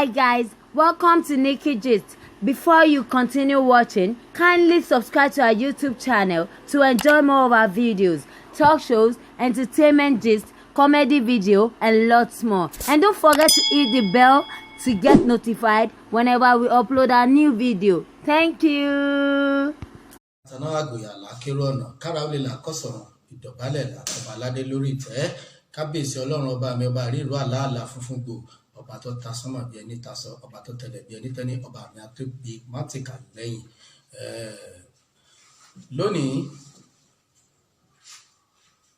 Hi guys, welcome to Nikki Gist. Before you continue watching, kindly subscribe to our YouTube channel to enjoy more of our videos, talk shows, entertainment gist, comedy video, and lots more. And don't forget to hit the bell to get notified whenever we upload our new video. Thank you. Kábíyèsí Ọlọ́run ọba mi ọba ríru àlàálà funfun gbò ọba tó ta sánmà bí ẹni tasọ ọba tó tẹlẹ̀ bí ẹni tẹ́ni ọba mi àtúgbì mátìkà lẹ́yìn lónìí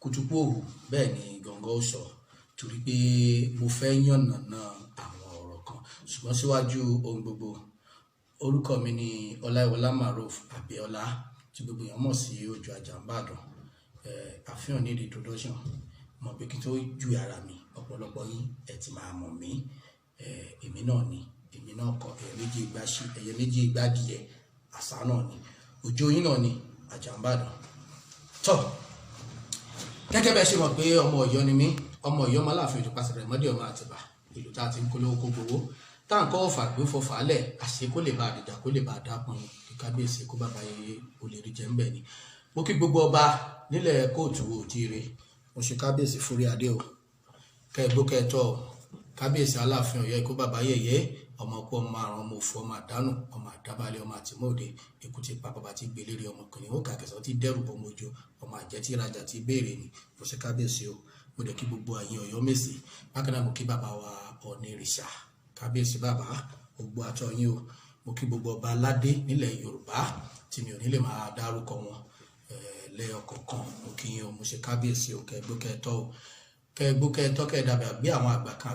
kùtùkù òhù bẹ́ẹ̀ ni gọ̀ǹgọ̀ ó sọ torí pé mo fẹ́ yànnàná àwọn ọ̀rọ̀ kan ṣùgbọ́n síwájú ohun gbogbo orúkọ mi ni Ọláìwọlá Maruf Abíọ́lá tí gbogbo èèyàn mọ̀ sí Òjò Àjàǹbàdàn àfihàn ní introduction mo pé kí n tó ju ara mi ọ̀pọ̀lọpọ̀ yín ẹ ti máa mọ̀ mí èmi náà kọ ẹyẹ méjì igbá díẹ̀ àṣà náà ni Òjò yín náà ni Àjàǹbàdàn tó gẹ́gẹ́ bẹ́ẹ̀ ṣe mọ̀ pé ọmọ Ọ̀yọ́ ni mí ọmọ Ọ̀yọ́ ọmọ Aláàfin Òjó pàṣẹ rẹ̀ mọ́dé ọmọ Àtìbà ìlú tá a ti ń kólówó kó gbowó tá à ń kọ́ fàgbé fọfàálẹ̀ àṣẹ kó lè bá àdìjà kó lè bá dápọn kí kábíyèsí kó bàbá yẹ olè rí jẹ́ ń bẹ̀ ni mo kí gbogbo ọba nílẹ̀ kóòtù òjíire mo ṣe kábíyèsí fúri adé o kẹgbó kẹtọ kábíyèsí Aláàfin Ọ̀yọ́ ikú bàbá yẹyẹ ọmọ kú ọmọ àrùn ọmọ òfu ọmọ àdánù ọmọ àdábálẹ ọmọ àtìmọdé ikú ti pa bàbá ti gbélére ọmọkùnrin ó kàkẹsọ ti dẹrù bọmọ ojú ọmọ àjẹ tí ìrajà ti béèrè ni mo ṣe kábíyèsí o mo dẹ̀ kí gbogbo àyìn Ọ̀yọ́ Mèsì bákan náà mo kí bàbá wa Ọ̀nìrìṣà kábíyèsí bàbá gbogbo àtọyìn o mo kí gbogbo ọba aládé nílẹ̀ Yorùbá tí mi ò ní lè máa dárúkọ wọn lẹ́yọkọ̀ọ̀kan mo kí yín o mo ṣe kábíyèsí o kẹgbó kẹtọ kẹdàbà gbé àwọn àgbà kan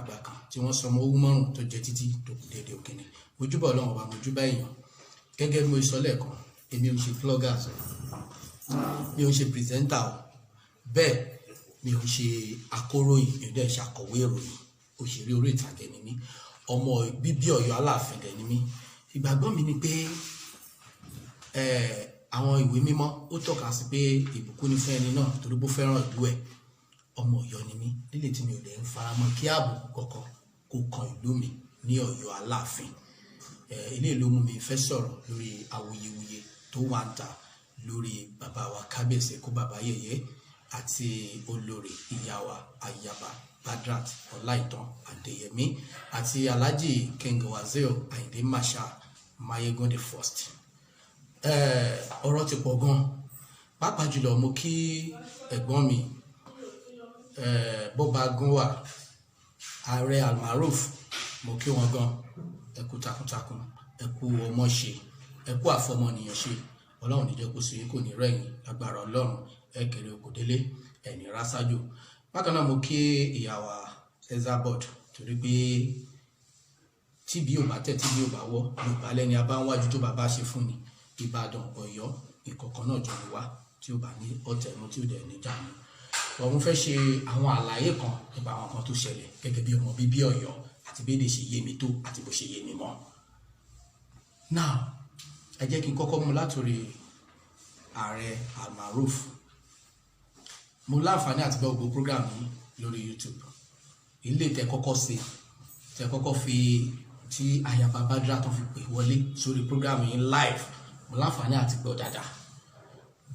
tí wọ́n sọmọ owó márùn tó jẹ títí tó kù déédéé òkèèrè mojúbà Ọlọ́run ọba mojúbà èèyàn gẹ́gẹ́ bí mo sọ lẹ́ẹ̀kan èmi ò ṣe vloggers mi ò ṣe presenter o bẹ́ẹ̀ mi ò ṣe akóròyìn mi ò dẹ̀ ṣe akọ̀wé ìròyìn òṣèré orí ìtàgé ni mí ọmọ bíbí Ọ̀yọ́ Aláàfin dẹ̀ ni mí ìgbàgbọ́ mi ni pé àwọn ìwé mímọ́ ó tọ́ka sí pé ìbùkún ni fún ẹni náà torí bó fẹ́ràn ìlú ẹ̀ ọmọ Ọ̀yọ́ ni mí nílé tí mi ò lè ń faramọ́ kí àbùkù kọ̀ọ̀kan kó kan ìlú mi ní Ọ̀yọ́ Aláàfin ilé ìlú mú mi fẹ́ sọ̀rọ̀ lórí awuyewuye tó wà ń ta lórí bàbá wa kábíyèsí kó bàbá yẹyẹ àti olórí ìyá wa Ayaba Badrat Ọláìtàn Adéyẹmí àti Alhaji King Wazir Ayinde Marshal Mayegun the First ọ̀rọ̀ ti pọ̀ gan pàápàá jùlọ mo kí ẹ̀gbọ́n mi Bọ́ba Gúnwà ààrẹ Almaroof mo kí wọn gan ẹ kú takuntakun ẹ kú ọmọ ṣe ẹ kú àfọmọnìyàn ṣe Ọlọ́run níjẹ́ kó sí kò ní rẹ̀yìn lágbára Ọlọ́run ẹ kéré oko délé ẹni rásájò bákan náà mo kí ìyàwó Esabod torí pé tí bí ò bá tẹ̀ tí bí ò bá wọ́ Yorùbá lẹ́ni abáwájú tó bàbá ṣe fún ni Ìbàdàn Ọ̀yọ́ ìkọ̀kan náà jọ wá tí ó bá ní ọ̀tẹ̀ ẹnu tí ó dẹ̀ níjà ni òun fẹ́ ṣe àwọn àlàyé kan nípa àwọn kan tó ṣẹlẹ̀ gẹ́gẹ́ bí ọmọ bíbí Ọ̀yọ́ àti bí èdè ṣe yé mi tó àti bó ṣe yé mi mọ́. Now ẹ jẹ́ kí n kọ́kọ́ mú látòrí ààrẹ Almaroof mo láǹfààní àti gbọ́ gbogbo program yìí lórí YouTube ilé tẹ kọ́kọ́ fi tí Ayaba Badrat tó fi pè wọlé sórí program yìí live mo láǹfààní àti gbọ́ dáadáa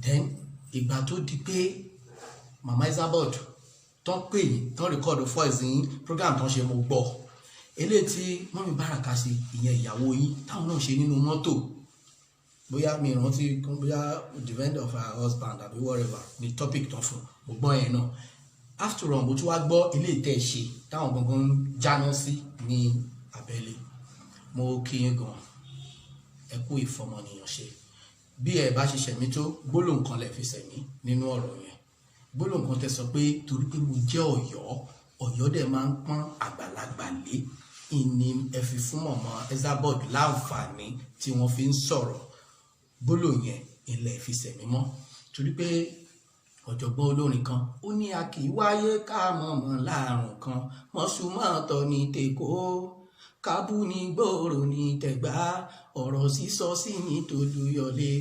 then ìgbà tó di pé Mama Esabod tán pè yín tán rìkọ́ọ̀dù voice yín program tán ṣe mo gbọ́ eléyìí tí mọ́mí Báràká ṣe ìyẹn ìyàwó yín táwọn náà ṣe nínú mọ́tò bóyá mi rántí bóyá the end of her husband àbí whatever ni topic tán fún mo gbọ́ yẹn náà after all mo tún wá gbọ́ eléyìí tẹ́ ẹ ṣe táwọn gangan ń jáná sí ní abẹ́lé mo kí yín gan ẹ kú ìfọmọnìyàn ṣe bí ẹ bá ṣe ṣẹ̀mí tó gbólóhùn kan lẹ fi ṣẹ̀mí nínú ọ̀rọ̀ yẹn gbólóhùn kan tẹ́ sọ pé torí pé mo jẹ́ Ọ̀yọ́ dẹ̀ máa ń pọ́n àgbàlagbà lé ìní ẹ fi fún mọ̀mọ́ Esabod láǹfààní tí wọ́n fi ń sọ̀rọ̀ gbólóhùn yẹn ilẹ̀ fi ṣẹ̀mí mọ́ torí pé ọ̀jọ̀gbọ́n olórin kan ó ní a kì í wáyé ká mọ̀mọ́ láàrùn kan mọ̀ṣúmọ́tọ̀ ní tèkó kábù ní gbòòrò ní tẹ̀gbá ọ̀rọ̀ sísọ sí ní tòlúyọlé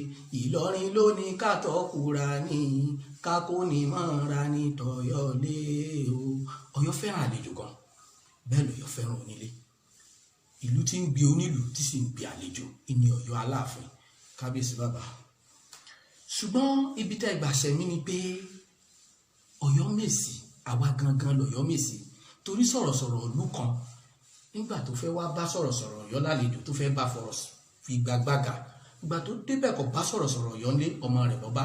Ìlọrin ló ní kátọ́kùra ní kákó ní mọ́ra ní tọ̀yọ̀lé o Ọ̀yọ́ fẹ́ràn àlejò gan bẹ́ẹ̀ lọ́yọ́ fẹ́ràn onílé ìlú tí ń gbé onílù tí sì ń gbé àlejò ìní Ọ̀yọ́ Aláàfin kábíyèsí bàbá. Ṣùgbọ́n ibi tẹ́ gbà ṣẹ̀mí ni pé Ọ̀yọ́mèsì àwa gangan l'Ọ̀yọ́mèsì torí sọ̀rọ̀sọ̀rọ̀ ìlú kan nígbà tó fẹ́ wá bá sọ̀rọ̀sọ̀rọ̀ Ọ̀yọ́ lálejò tó fẹ́ bá fọ̀rọ̀ fi gbàgbàgà ìgbà tó débẹ̀ kò bá sọ̀rọ̀sọ̀rọ̀ Ọ̀yọ́ lé ọmọ rẹ̀ lọ́ba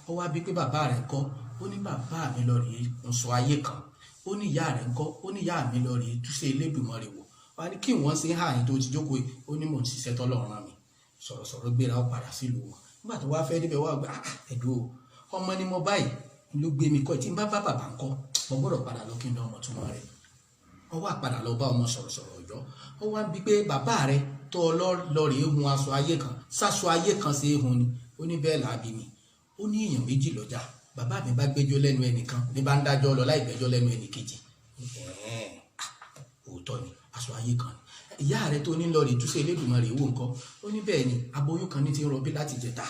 ó wá bí pé bàbá rẹ̀ kọ́ ó ní bàbá mi lọ rèé ń sọ ayé kan ó ní ìyá rẹ̀ ń kọ́ ó ní ìyá mi lọ rèé túnṣe Elédùmarè wò wá ní kí wọ́n ṣe hàn tó ti jókòó ó ní mò ń ṣiṣẹ́ tọ́lọ́run rán mi sọ̀rọ̀sọ̀rọ̀ gbéra ó padà sílùú wọn nígbà tó wá fẹ́ débẹ̀ wá gbà ẹ̀dùn ọmọ ni mo báyìí ló gbé mi kọ́ tí n bá bá bàbá ń kọ́ mo gbọ́dọ̀ padà lọ kí n dán ọmọ túmọ̀ rẹ̀ ó wá padà lọ bá ọmọ sọ̀rọ̀sọ̀rọ̀ Ọ̀yọ́ ó wá bí pé bàbá rẹ̀ tó lọ rèé hun aṣọ ayé kan sáṣọ ayé kan ṣe é hun ni ó ní bẹ́ẹ̀ làábí mi ó ní èèyàn méjì lọ́jà bàbá mi bá gbẹ́jọ́ lẹ́nu ẹnìkan ní bá ń dájọ́ lọ láì gbẹ́jọ́ lẹ́nu ẹnìkejì òótọ́ ni aṣọ ayé kan ni ìyá rẹ̀ tó ní lọ rèé túnṣe Elédùmarè wò nǹkan ó ní bẹ́ẹ̀ ni aboyún kan ní ti ń rọbí láti jẹta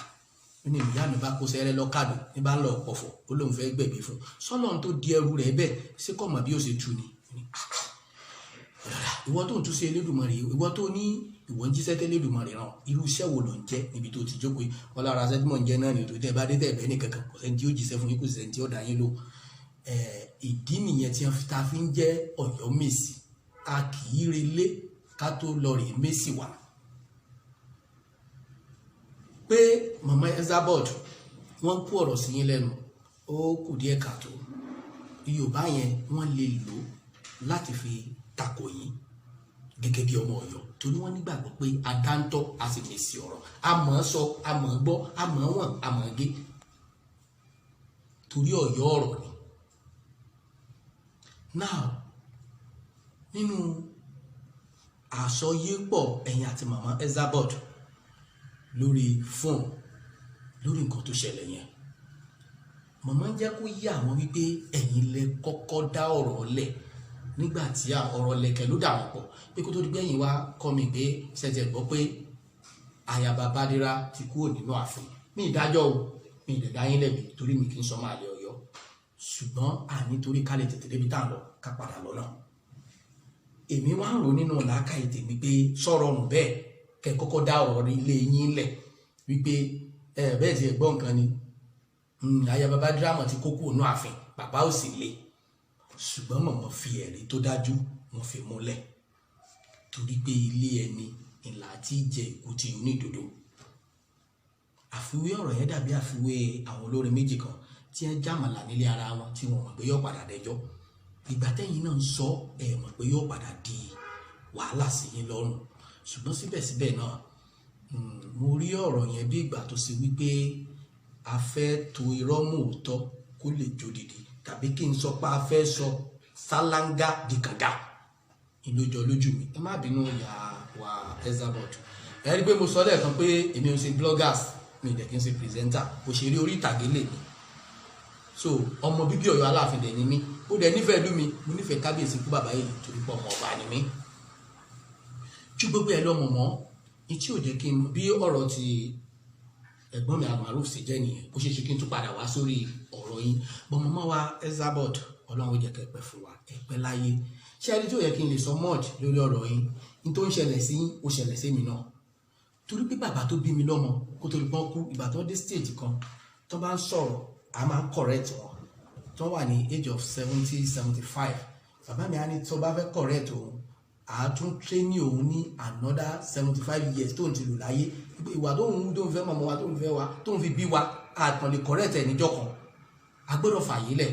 ó ní ìyá mi bá kó sẹ́rẹ́ lọ́kàdù ní bá ń lọ pọ̀fọ̀ ó lóun fẹ́ gbẹ̀bí fún sọ́lọ́run tó di ẹrù rẹ̀ bẹ́ẹ̀ ṣé kò mọ̀ bí ó ṣe tu ni ìwọ tó ń túnṣe Elédùmarè ìwọ tó ní ìwọ ń jíṣẹ́ tẹ́lẹ̀dùmarè ràn irú iṣẹ́ wo ló ń jẹ́ níbi tó ti jókòó wọn lára sẹ́tìmọ̀ ń jẹ́ náà ní tó tẹ́ bá dé tẹ́ bẹ́ẹ̀ ní kankan kò sẹ́ni tí ó jíṣẹ́ fún yín kò sẹ́ni tí ó dá yín lò ìdí nìyẹn tí ta fi ń jẹ́ Ọ̀yọ́mèsì a kì í relé ká tó lọ rè mèsì wá pé mama Esabod wọ́n kó ọ̀rọ̀ sí yín lẹ́nu ó kù díẹ̀ káàtó Yorùbá yẹn wọ́n lè lò láti fi tako yín gẹ́gẹ́ bí ọmọ Ọ̀yọ́ torí wọ́n nígbàgbọ́ pé adáńtọ́ a sì mèsì ọ̀rọ̀ a mọ̀ ọ́ sọ a mọ̀ ọ́ gbọ́ a mọ̀ ọ́ wọ̀n a mọ̀ ọ́ gé torí Ọ̀yọ́ ọ̀rọ̀ ni. now nínú àsọyépọ̀ ẹ̀yin àti mama Esabod lórí fóònù lórí nǹkan tó ṣẹlẹ̀ yẹn mama ń jẹ́ kó yí àwọn wípé ẹ̀yin lẹ kọ́kọ́ dá ọ̀rọ̀ lẹ̀ nígbà tí ọ̀rọ̀ lẹ̀kẹ̀ ló dà wọ́n pọ̀ pé kó tó di gbẹ̀yìn wá kọ́ mi pé ṣẹ̀ṣẹ̀ gbọ́ pé ayaba Bádírá ti kúrò nínú ààfin mi ìdájọ́ o mi ìdẹ̀dá yín lẹ́bi torí mi kì í sọmọ àlè Ọ̀yọ́ ṣùgbọ́n àní torí ká lè tètè débi tá à ń lọ ká padà lọ náà èmi wá ń rò nínú làákàyè tèmi pé sọ̀rọ̀ ọ̀run bẹ́ẹ̀ kẹ́ kọ́kọ́ dá ọ̀rọ̀ ilé yín lẹ̀ wípé bẹ́ẹ̀ ti gbọ́ nǹkan ni ayaba Bádírá mọ̀ ti kókó nínú ààfin bàbá ò sì le ṣùgbọ́n mọ̀mọ́ fi ẹ̀rí tó dájú wọn fi múlẹ̀ torí pé ilé ẹni ìlà tí jẹ ìkútì onídòdó àfiwé ọ̀rọ̀ yẹn dàbí àfiwé àwọn olórin méjì kan tí ẹ jàmàlà nílé ara wọn tí wọn mọ̀ pé yóò padà dẹjọ́ ìgbà tẹ́yìn náà ń sọ ẹ mọ̀ pé yóò padà di wàhálà sí yín lọ́rùn ṣùgbọ́n síbẹ̀síbẹ̀ náà mo rí ọ̀rọ̀ yẹn bí ìgbà tó ṣe wípé a fẹ́ to irọ́ mọ́ òótọ́ kó lè jó dìde tàbí kí n sọ pé a fẹ́ sọ sálángá di kànga ìlójọ lójú mi ẹ má bínú ìyá wa Esabod ẹ rí i pé mo sọ lẹ́ẹ̀kan pé èmi ò ṣe bloggers mi ìdẹ̀ kí n ṣe presenter òṣèré orí ìtàgé lè mi so ọmọ bíbí Ọ̀yọ́ Aláàfin dẹ̀ ni mí ó dẹ̀ nífẹ̀ẹ́ lú mi mo nífẹ̀ẹ́ kábíyèsí kú bàbá yìí torí pé ọmọ ọba ni mí ju gbogbo ẹ lọ́mọ mọ́ ìtí ò jẹ́ kí n bí ọ̀rọ̀ ti ẹ̀gbọ́n mi Almaroof ṣe jẹ́ nìyẹn bó ṣe ṣe kí n tún padà wá sórí ọ̀rọ̀ yín bọ́n mọ́ wa Esabod Ọlọ́run jẹ́ kẹ́pẹ́ fún wa ẹ̀pẹ́ láyé ṣé ẹni tí ó yẹ kí n lè sọ much lórí ọ̀rọ̀ yín ní tó ń ṣẹlẹ̀ sí ó ṣẹlẹ̀ sí mi náà torí pé bàbá tó bí mi lọ́mọ kó tó lè pọ́n kú ìgbà tó dé stage kan tó bá ń sọ̀rọ̀ a máa ń correct wọn tó wà ní age of 70-75 bàbá mi á ní tó bá fẹ́ correct òun àátún training òun ní another 75 years tó ń ti lò láyé ìwà tó ń fẹ́ mọ̀mọ́ wa tó ń fẹ́ wa tó ń fi bí wa àtàn lè correct ẹ̀ níjọ́ kan a gbọ́dọ̀ fàyè lẹ̀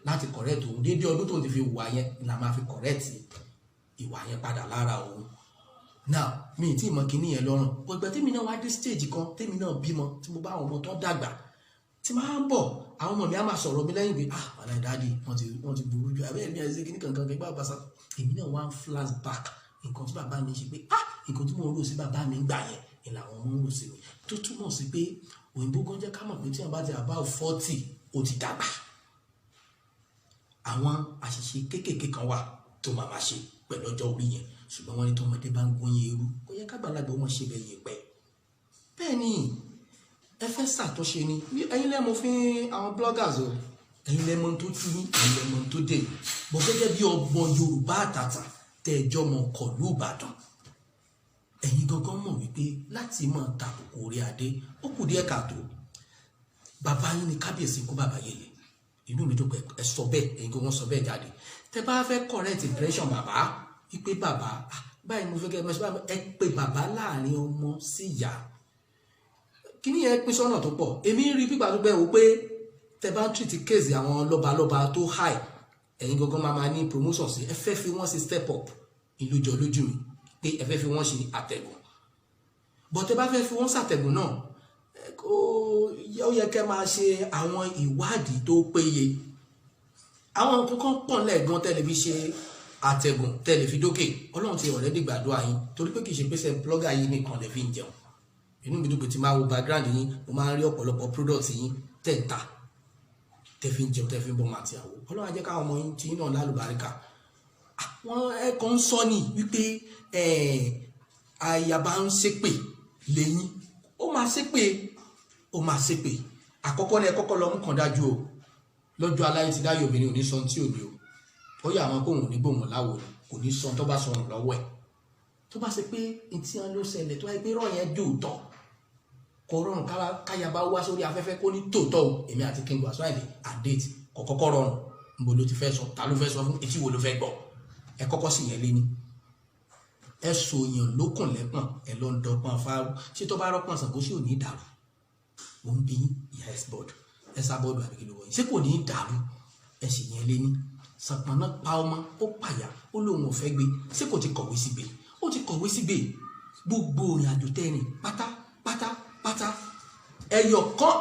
láti correct òun déédé ọdún tó ń ti fi wà yẹn la máa fi correct ìwà yẹn padà lára òun now mi tí mọ kíní yẹn lọ́rùn gbogbo tèmi náà wá dé stage kan tèmi náà bímọ tí mo bá àwọn ọmọ tó dàgbà tí máa ń bọ̀ àwọn ọmọ mi á máa sọ̀rọ̀ mi lẹ́yìn pé wàhálà ìdádì wọ́n ti burú ju abẹ́rẹ́ mi àti kíní kankan gbẹ́gbẹ́ àbáṣà èmi náà wá ń flashback nǹkan tí bàbá mi ṣe pé nǹkan tí mo ń rò sí bàbá mi ń gbà yẹn ni làwọn ọmọ ń rò sí mi tó túmọ̀ sí pé òyìnbó gan jẹ́ ká mọ̀ pé tí wọ́n bá ti about 40 ó ti dàgbà àwọn àṣìṣe kéékèèké kan wà tó máa máa ṣe pẹ̀lú ọjọ́ orí yẹn ṣùgbọ́n wọ́n ní tọmọdé bá ń gbóyin eru kò yẹ kágbàlagbà wọn ṣe bẹ́ẹ̀ yẹn pẹ́ bẹ́ẹ̀ ni ẹ fẹ́ ṣàtúnṣe ni ẹ̀yin lẹ́mọ̀ fún àwọn bloggers o ẹ̀yin lẹ́mọ̀ tó tú ní ẹ̀yin lẹ́mọ̀ tó dé bọ́ gẹ́gẹ́ bí ọgbọ́n Yorùbá àtàtà tẹ́ ẹjọ́ mọ̀ kọ̀lú Ìbàdàn ẹ̀yin gangan mọ̀ wípé láti máa tàbùkù orí adé ó kù díẹ̀ káàtó. Bàbá yín ni kábíyèsí kú bàbá Yèyé, inú mi dùn pé ẹ sọ bẹ́ẹ̀, ẹ̀yin gangan sọ bẹ́ẹ̀ jáde. Tẹ́ bá fẹ́ correct impression bàbá wípé bàbá báyìí mo fẹ́ kẹ́ ẹ pé bàbá láàrin ọmọ sí ìyá. Kí ni ẹ pín sọ́nà tó pọ̀? Èmi rí pípa tó bẹ́ẹ̀ wò pé tẹ́ bá ń treat case àwọn lọ́balọ́ba tó high, ẹ̀yin gangan máa ní promotion sí, ẹ fẹ́ fi wọ́n sí step up ìlújọ lójú mi pé ẹ fẹ́ fi wọ́n ṣe àtẹ̀gùn. But tẹ́ bá fẹ́ fi wọ́n ṣàtẹ̀gùn náà ó yẹ kẹ́ máa ṣe àwọn ìwádìí tó péye. Àwọn kankan pọ̀ lẹ́ẹ̀gan tẹ́lẹ̀ fi ṣe àtẹ̀gùn tẹ́lẹ̀ fi dókè. Ọlọ́run ti already gbàdúrà yín torí pé kì í ṣe pé ṣe blogger yín nìkan lè fi ń jẹun. Inú mi dùn pé tí máa wo background yín mo máa ń rí ọ̀pọ̀lọpọ̀ product yín tẹ̀ǹta tẹ́ fi ń jẹun tẹ́ fi ń bọ́ máa ti àwọ̀. Ọlọ́run á jẹ́ káwọn ọmọ yín tí yín náà lálùbáríkà. Àwọn ẹ̀kọ́ ń sọ ní wípé àyàbá ń ṣépè lẹ́yìn, ó máa ṣépè. Àkọ́kọ́ ní ẹ kọ́kọ́ lọ mú kan dájú o, lọ́jọ́ aláyé ti dáyé obìnrin ò ní sọ tí ò ní o. Ó yà àwọn kóhùn ní gbòhùn láwo kò ní sọ tó bá sọrùn lọ́wọ́ ẹ̀. Tó bá ṣe pé etí wọn ló ṣẹlẹ̀ tó wáyé pé rọ̀ yẹn dòótọ́ kò rọrùn káyàbá wá sórí afẹ́fẹ́ kó ní tòótọ́ o. Èmi àti King Wasiu Ayinde àdéètì kò kọ́kọ́ rọrùn. Níbo ló ti fẹ́ sọ, ta ló fẹ́ sọ fún, etí wo ló fẹ́ gbọ́? Ẹ kọ́kọ́ sì yẹn lé ní. Ẹ sòyàn lókùn lẹ́pọ̀n ẹ lọ ń dọ́pọ̀n fáwọn ṣé tó bá rọ́pọ̀n Ṣàngó sí ò ní dàrú. Mo ń bí ìyá ẹsibọọdù ẹsàbọọdù àbíkí ló wọ̀nyí ṣé kò ní dàrú. Ẹ sì yẹn lé ní. Ṣàpọ̀nà pa ọmọ ó pàyà ó lóun ò fẹ́ gbé, ṣé kò ti kọ̀wé sígbè? Ó ti kọ̀wé sígbè. Gbogbo òrìn àjò tẹ́rìn pátápátá ẹyọ kan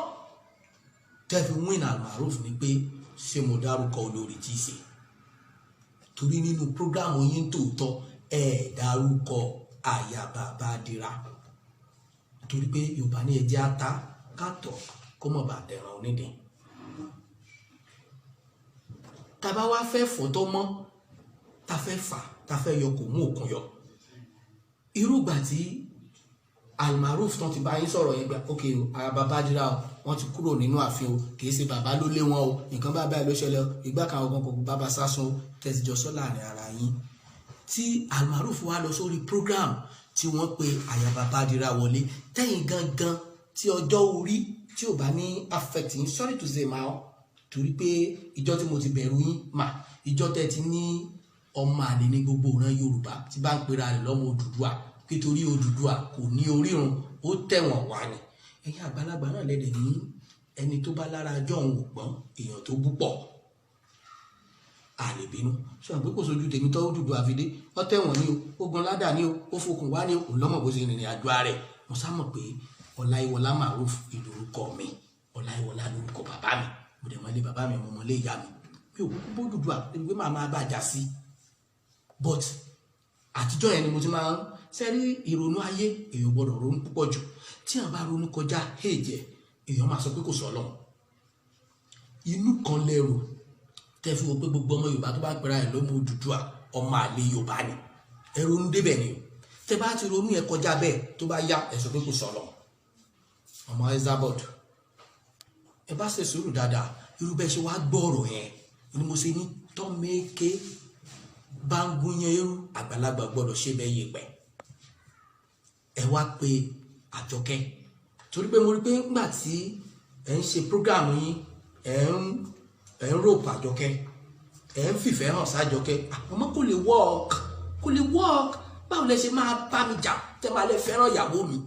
tẹ́ fi win Almaroof ni pé ṣé mo dárúkọ olórí tí í ṣe. Torí nínú prógrámù yín tòótọ́ ẹ dárúkọ Àyàbá Bádírà. Torí pé Yorùbá ní ẹjẹ́ ata kàtọ̀ kó mọ̀ bá dẹ̀ràn onídìí. Tàbá wá fẹ́ fọ́tọ́ mọ́ ta fẹ́ fà ta fẹ́ yọ kò mú òkun yọ. Irúgbà tí Almaroof tán ti bá yín sọ̀rọ̀ yẹn gbà ok Àyàbá Bádírà o wọ́n ti kúrò nínú ààfin o kìí ṣe bàbá ló lé wọn o nǹkan bá báyìí ló ṣẹlẹ̀ o ìgbà kan ọgbọ́n kò bàbá sásùn o tẹ̀síjọ sọ láàrin ara yín. Tí Almaroof wá lọ sórí program tí wọ́n pe Àyàbá Bádírà wọlé tẹ́yìn gangan tí ọjọ́ orí tí ò bá ní affect yín sorry to say ma torí pé ìjọ tí mo ti bẹ̀rù yín mà ìjọ tẹ́ ti ní ọmọ àlè ní gbogbo ìran Yorùbá tí bá ń pera rẹ̀ lọ́mọ Odùduwà nítorí Odùduwà kò ní orírun ó tẹ̀wọ̀n wá ni. Ẹ̀yin àgbàlagbà náà lẹ́dẹ̀ ní ẹni tó bá lára ajọ́ òun ò gbọ́n èèyàn tó bú pọ̀ àlèbínú ṣùgbọ́n pé kò sójú tèmi tó Odùduwà àfidé ó tẹ̀wọ̀n ní o ogun ládà ní o ó fokùn wá ní o lọ́mọ bó ṣe rìnrìn àjò rẹ̀. Mo sá mọ̀ pé Ọláyíwọlá Maroof ìlórúkọ mi Ọláyíwọlá lórúkọ bàbá mi mo dẹ̀ mọ́lé bàbá mi mo mọ́lé ìyá mi mi ò kúkú bó Odùduwà débi pé màá máa bàjá sí. But àtijọ́ yẹn ni mo ti máa ń sẹ́rí ìrònú ayé èèyàn gbọ́dọ̀ ronú púpọ̀ jù tí àwọn bá ronú kọjá èjẹ èèyàn máa sọ pé kò sọ Ọlọ́run. Inú kan lẹ́rù tẹ́ fi wo pé gbogbo ọmọ Yorùbá tó bá pera ẹ̀ lọ́mọ Odùduwà ọmọ àlè Yorùbá ni ẹ ronú débẹ̀ ni o. Tẹ́ bá ti ronú yẹn kọjá bẹ́ẹ̀ tó bá yá ẹ sọ pé kò sọ Ọlọ́run. Ọmọ Esabod ẹ bá ṣe sùúrù dáadáa irú bẹ́ẹ̀ ṣe wá gbọ́ ọ̀rọ̀ yẹn ni mo ṣe ní tọ́mẹ́kẹ́ bá ń gúnyán irú àgbàlagbà gbọ́dọ̀ ṣe bẹ́ẹ̀ yé pẹ́. Ẹ wá pé Àjọkẹ́ torí pé mo rí pé nígbà tí ẹ ń ṣe prógráàmù yín ẹ ń ròpò Àjọkẹ́ ẹ ń fìfẹ́ hàn sájọkẹ́ àmọ́ kò lè work báwo lẹ ṣe máa bá mi jà tẹ́ máa lẹ fẹ́ràn ìyàwó mi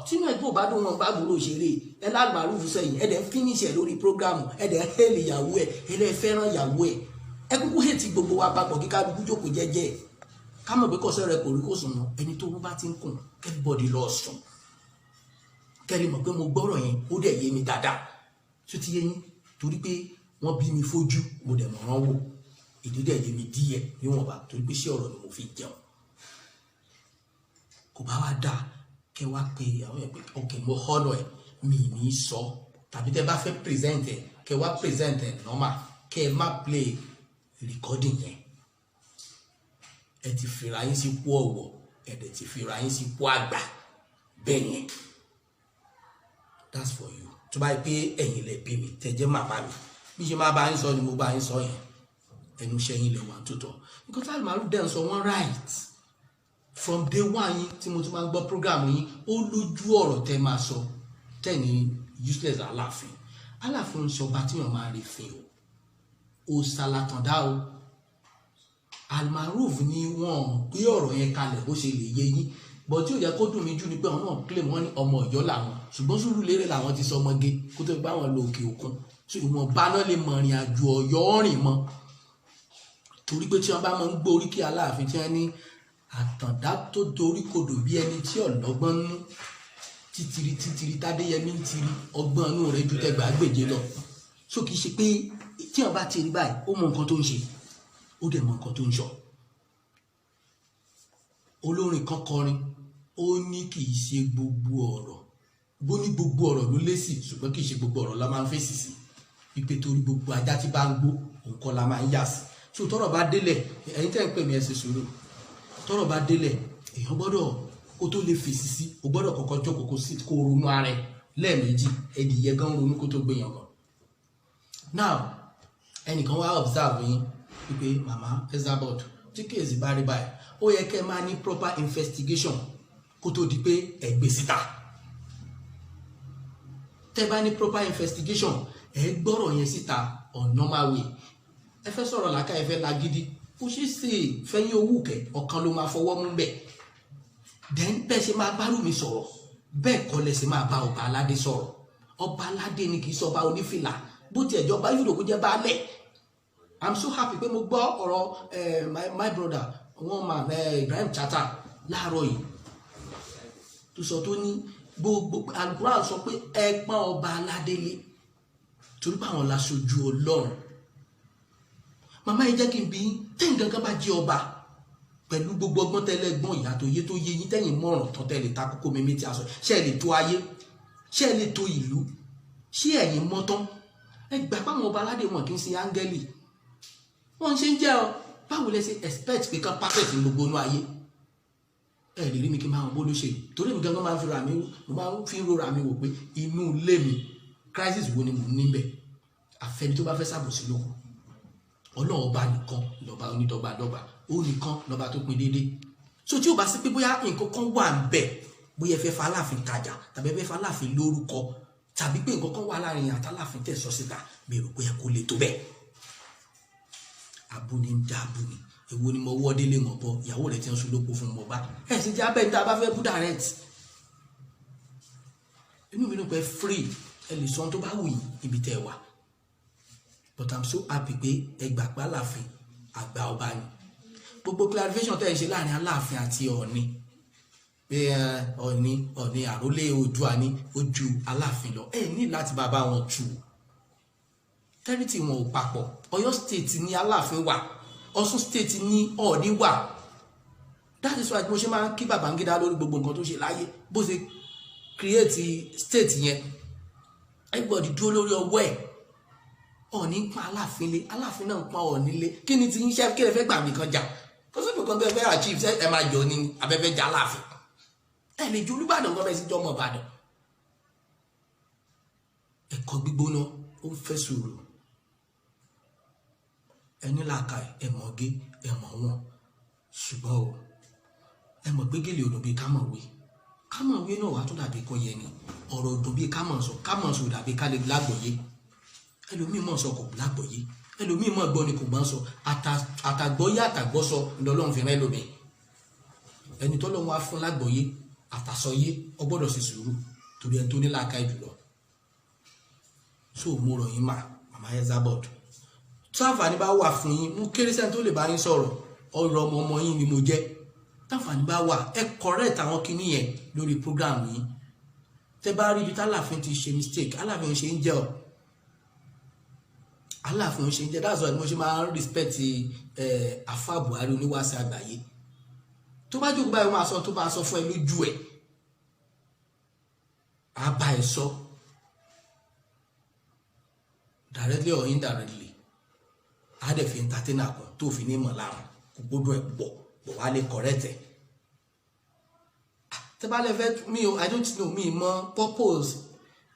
tínú ẹgbẹ́ òbá dùn wọn bá gbòòrò ṣeré ẹ Almaroof sẹ́yìn ẹ dẹ̀ ń fínísì ẹ lórí prógráàmù ẹ dẹ̀ ń hẹ́ẹ̀lì ìyàwó ẹ lẹ fẹ́ràn ìyàwó ẹ kúkú hẹ́ẹ̀tì gbogbo wa papọ̀ kíkà dúdú jókòó jẹ́jẹ́ ká mọ̀ pé kọ́sẹ́ rẹ kò rí kò sùn mọ́ ẹni tó bá ti ń kùn everybody lọ sùn kẹ́rì mọ̀ pé mo gbọ́rọ̀ yẹn ó dẹ̀ yé mi dáadáa tó ti yé yín torí pé wọ́n bí mi fojú mo dẹ̀ mọ̀ràn wò ìdí dẹ̀ yé mi díẹ̀ níwọ̀nba torí pé ṣé ọ̀rọ̀ ni mo fi jẹun kò bá wá dáa kẹ́ wá pé àwọn ẹ̀ pé ok mo họ́nà ẹ̀ mi ní sọ tàbí tẹ́ bá fẹ́ present ẹ̀ kẹ́ wá present ẹ̀ normal kẹ́ ẹ má play recording yẹn ẹ ti fira yín sí kú ọ̀wọ̀ ẹ dẹ̀ ti fira yín sí kú àgbà bẹ́ẹ̀ yẹn that's for you tó bá yẹ pé ẹ̀yin lẹ bí mi tẹ́jẹ́ màmá mi bí ṣe máa bá yín sọ ni mo bá yín sọ yẹn ẹnu iṣẹ́ yín lẹ wà tó tọ́ nǹkan tí Almaroof dẹ̀ ń sọ wọ́n right from day one yín tí mo ti máa ń gbọ́ program yín ó lójú ọ̀rọ̀ tẹ́ máa sọ tẹ́ni useless Aláàfin. Aláàfin ń sọ bá tíyàn máa rí fin o ṣàlàtàndá o. Almaroof ni wọ́n gbé ọ̀rọ̀ yẹn kalẹ̀ bó ṣe lè yé yín bọ̀ tí ò yẹ kó dùn mí jù ni pé àwọn náà claim wọ́n ní ọmọ Ọ̀yọ́ làwọn ṣùgbọ́n Sùúrùlérè làwọn ti sọ ọmọge kó tó bá wọn lọ òkè òkun so ìwọ̀n bá náà lè mọ ìrìn àjò Ọ̀yọ́ rìn mọ́ torí pé tí wọ́n bá máa ń gbórí kí Aláàfin tí wọ́n ní àtàndá tó dorí kodò bí ẹni tí ọlọ́gbọ́n nú títiri tádéyẹmí ń tiri ọgbọ́n inú rẹ̀ ju tẹgbàá gbèje lọ so kì í ṣe pé tí wọ́n bá ti rí báyìí ó mọ nǹkan tó ń ṣe ó dẹ̀ mọ nǹkan tó ń sọ. Olórin kan kọrin ó ní kì í ṣe gbogbo ọ̀rọ̀ bó ní gbogbo ọ̀rọ̀ ló lésì ṣùgbọ́n kì í ṣe gbogbo ọ̀rọ̀ la máa ń fèsì sí pípé torí gbogbo ajá tí bá ń gbó nǹkan la máa ń yà sí so tọ́rọ̀ bá délẹ̀ ẹ̀yin tẹ́ ń pè mí ẹ ṣe sùúrù tọ́rọ̀ bá délẹ̀ èèyàn gbọ́dọ̀ kó tó lè fèsì sí o gbọ́dọ̀ kọ́kọ́ jókòó kó ronú ara ẹ lẹ́ẹ̀mejì ẹdìyẹ gan ronú kó tó gbéyàn gan. Now ẹnìkan wá observe yín wípé màmá Esabod tí kéèsì bá rí báyìí ó yẹ kẹ́ máa ní proper investigation kó tó di pé ẹ gbé síta. Tẹ́ bá ní proper investigation ẹ gbọ́rọ̀ yẹn síta on normal way. Ẹ fẹ́ sọ̀rọ̀ làkà ẹ fẹ́ lágídí kò ṣeé ṣe fẹ́yìn owó kẹ ọ̀kan ló máa fọwọ́ mú bẹ́ẹ̀. Then bẹ́ẹ̀ ṣe máa bá Rúmi sọ̀rọ̀ bẹ́ẹ̀ kọ́ lẹ ṣe máa bá ọba aládé sọ̀rọ̀. Ọba aládé ni kì í sọba onífìlà bó tiẹ̀ jọba yúròkó jẹ́ baálẹ̀. I'm so happy pé mo gbọ́ ọ̀rọ̀ my brother one man Ibrahim Chatta láàárọ̀ yìí tó sọ tó ní gbogbo Al-Quran sọ pé ẹ pọ́n ọba aládé lé torí pé àwọn láṣojú Ọlọ́run. Màmá yìí jẹ́ kí n bí tẹ́yìn gangan bá jẹ́ ọba pẹ̀lú gbogbo ọgbọ́n tẹ́lẹ̀ gbọ́n ìyá tó yé yín tẹ́yìn mọ̀ràn tán tẹ́lẹ̀ ta kókó mímí tí a sọ ṣé ẹ lè tó ayé ṣé ẹ lè tó ìlú ṣé ẹ̀yin mọ́tán ẹ gbà páwọn ọba aládé wọn kì í ṣe áńgẹ́lì wọ́n ṣe ń jẹ́ ọ báwo lẹ ṣe expect pé kán perfect ní gbogbo inú ayé ẹ lè rí mi kí n máa ń bó lóṣèlú torí mi gangan máa ń fi rora mi wò pé inú ilé mi crisis wo ni mo níbẹ̀ àfẹni tó bá fẹ́ ṣàbòsí lóko Ọlọ́run ọba nìkan lọ́ba onídọ́gbadọ́gba ó nìkan lọ́ba tó pin déédéé so tí o bá sí pé bóyá nǹkan kan wà ń bẹ̀ bóyá ẹ fẹ́ fa Aláàfin tajà tàbí ẹ fẹ́ fa Aláàfin lórúkọ tàbí pé nǹkan kan wà láàrin àtàláàfin tẹ̀sọ́ síta mi rò pé ẹ kó lè tó bẹ́ẹ̀. Abúni ń dá abúni èwo ni mo wọ́ délé wọn bọ ìyàwó rẹ̀ tí wọ́n sún lóko fún mo bá ẹ̀ sì jẹ́ abẹ́ ní tá a bá fẹ́ bú direct inú mi ló pẹ́ free ẹ lè sọ ohun tó bá wù yín ibi tẹ́ ẹ wà but I'm so happy pé ẹ gbà pé Aláàfin àgbà ọba ni gbogbo clarification tẹ́ ẹ ṣe láàrin Aláàfin àti Ọọ̀ni pé Ọọ̀ni àrólé Oòduà ni ó ju Aláàfin lọ ẹ ní láti bàbá wọn tù tẹ́rìtì wọn ò papọ̀ Ọ̀yọ́ state ní Aláàfin wà Ọ̀ṣun state ní Ọọ̀ni wà that is why mo ṣe máa ń kí Babangida lórí gbogbo nǹkan tó ṣe láyé bó ṣe create state yẹn everybody dúró lórí ọwọ́ ẹ̀ Ọọ̀ni ń pa Aláàfin lé Aláàfin náà ń pa Ọọ̀ni lé kí ni ti ń ṣe kí ẹ fẹ́ gbà mí kan jà kó sì nǹkan tó fẹ́ achieve ẹ máa jọ ní abẹ́fẹ́ jà Aláàfin ẹ lè ju Olúbàdàn kan bẹ́ẹ̀ sí jọmọ Ìbàdàn ẹ̀kọ́ gbígbóná ó fẹ́ sùúrù ẹni làákà ẹ̀mọ́gé ẹ̀mọ́ wọn ṣùgbọ́n o ẹ mọ̀ pé gèlè òdùn bíi kámọ̀wé náà wà tó dàbí kọ́ yẹn ni ọ̀rọ̀ òdùn bíi kámọ̀sọ dàbí kálẹ̀ lágbòye ẹlòmíì mọ̀ sọ kò lágbòye ẹlòmíì mọ̀ gbọ́ ni kò gbọ́n sọ àtàgbọ́yé àtàgbọ́sọ lọ́lọ́run fi rẹ́ lómi ẹni tó lọ́wọ́ á fún lágbòye àtàsọyé ó gbọ́dọ̀ sì sùúrù torí ẹni tó ní làákà jùlọ so mo rọ̀ yín màmá Esabod tí àǹfààní bá wà fún yín mú kéré sẹ́ni tó lè bá yín sọ̀rọ̀ ọ̀rọ̀ ọmọ yín ni mo jẹ́ táǹfààní bá wà ẹ correct àwọn kinní yẹn lórí program yìí tẹ bá rí ibi táláàfin ti ṣe mistake Aláàfin ṣe ń jẹ́ ọ Aláàfin ṣe ń jẹ́ that's why mo ṣe máa ń respect Àfà Buhari oníwàásù àgbáyé tó bá jókòó báyìí máa sọ tó bá sọ fún ẹ lójú ẹ á bá ẹ sọ directly or indirectly á dẹ̀ fi entertainer kan tó fi ní mọ̀ láàrún kò gbọ́dọ̀ ẹ̀ pọ̀ wá lè correct ẹ̀ tẹ́ bá lè fẹ́ I don't know mi mọ purpose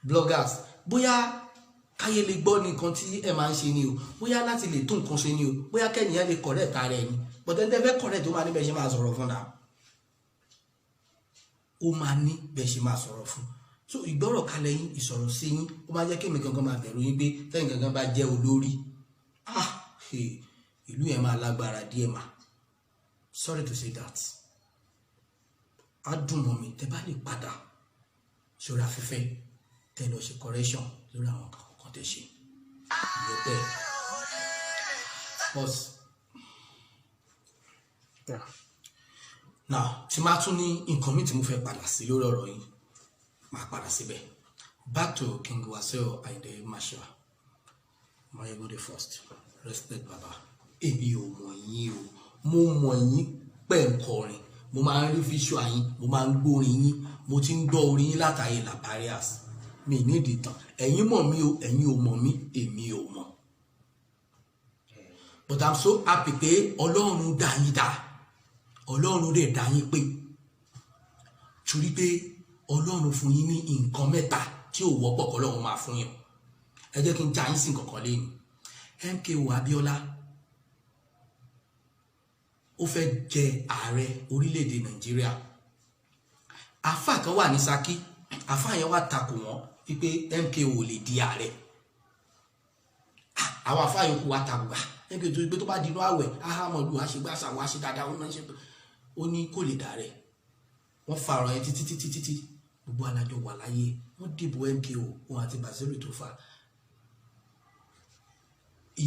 bloggers bóyá káyé lè gbọ́ nǹkan tí ẹ máa ń ṣe ni o bóyá láti lè tún nǹkan ṣe ni o bóyá kẹ́nìyàn lè correct ara ẹni but then tẹ́ fẹ́ correct tó máa níbẹ̀ ṣe máa sọ̀rọ̀ fún náà ó máa ní bẹ́ẹ̀ ṣe máa sọ̀rọ̀ fún. So ìgbọ́rọ̀ kalẹ̀ yín, ìsọ̀rọ̀ sí yín, ó máa jẹ́ kí èmi gangan máa bẹ̀rù yín pé tẹ́yìn gangan bá jẹ́ olórí, ìlú yẹn máa lágbára díẹ̀ mà. Sorry to say that. Á dùn mọ́ mi tẹ́ bá lè padà sórí afẹ́fẹ́ tẹ́ lọ ṣe correction lórí àwọn kankan tẹ́ ṣe. Ìyẹn bẹ́ẹ̀. But now tí máa tún ní nǹkan mi tí mo fẹ́ padà sí lórí ọ̀rọ̀ yìí, máa padà síbẹ̀. Back to King Wasiu Ayinde Marshal Mayegun the first. Respect baba. Èmi ò mọ̀ yín o, mo mọ̀ yín pẹ̀ǹkọrin, mo máa ń rí visual yín, mo máa ń gbórin yín, mo ti ń gbọ́ orin yín látàyè Labarias. Mi ní ìdìtàn, ẹ̀yin mọ̀ mí o, ẹ̀yin ò mọ̀ mí, èmi ò mọ̀. But I'm so happy pé Ọlọ́run dá yín dá, Ọlọ́run dẹ̀ dá yín pé, torí pé Ọlọ́run fún yín ní nǹkan mẹ́ta tí ò wọ́pọ̀ k'Ọlọ́run máa fún yín. Ẹ jẹ́ kí n já yín sí nǹkan kan lẹ́yìn. MKO Abiola ó fẹ́ jẹ ààrẹ orílẹ̀-èdè Nàìjíríà. Àfáà kan wà ní Ṣakí, àfáà yẹn wá takò wọ́n wípé MKO lè di ààrẹ. Àwọn àfáà yòókù wá takò gbà MKO tó gbé tó bá di inú àwẹ̀ ahámọ̀lú àṣegbàṣà wá ṣe dáadáa ó náà ṣe pé ó ní kò lè dààrẹ. Wọ́n fa ọ̀rọ̀ yẹn títí gbogbo alájọ wà láyé, wọ́n dìbò MKO òun àti Basiru tó fa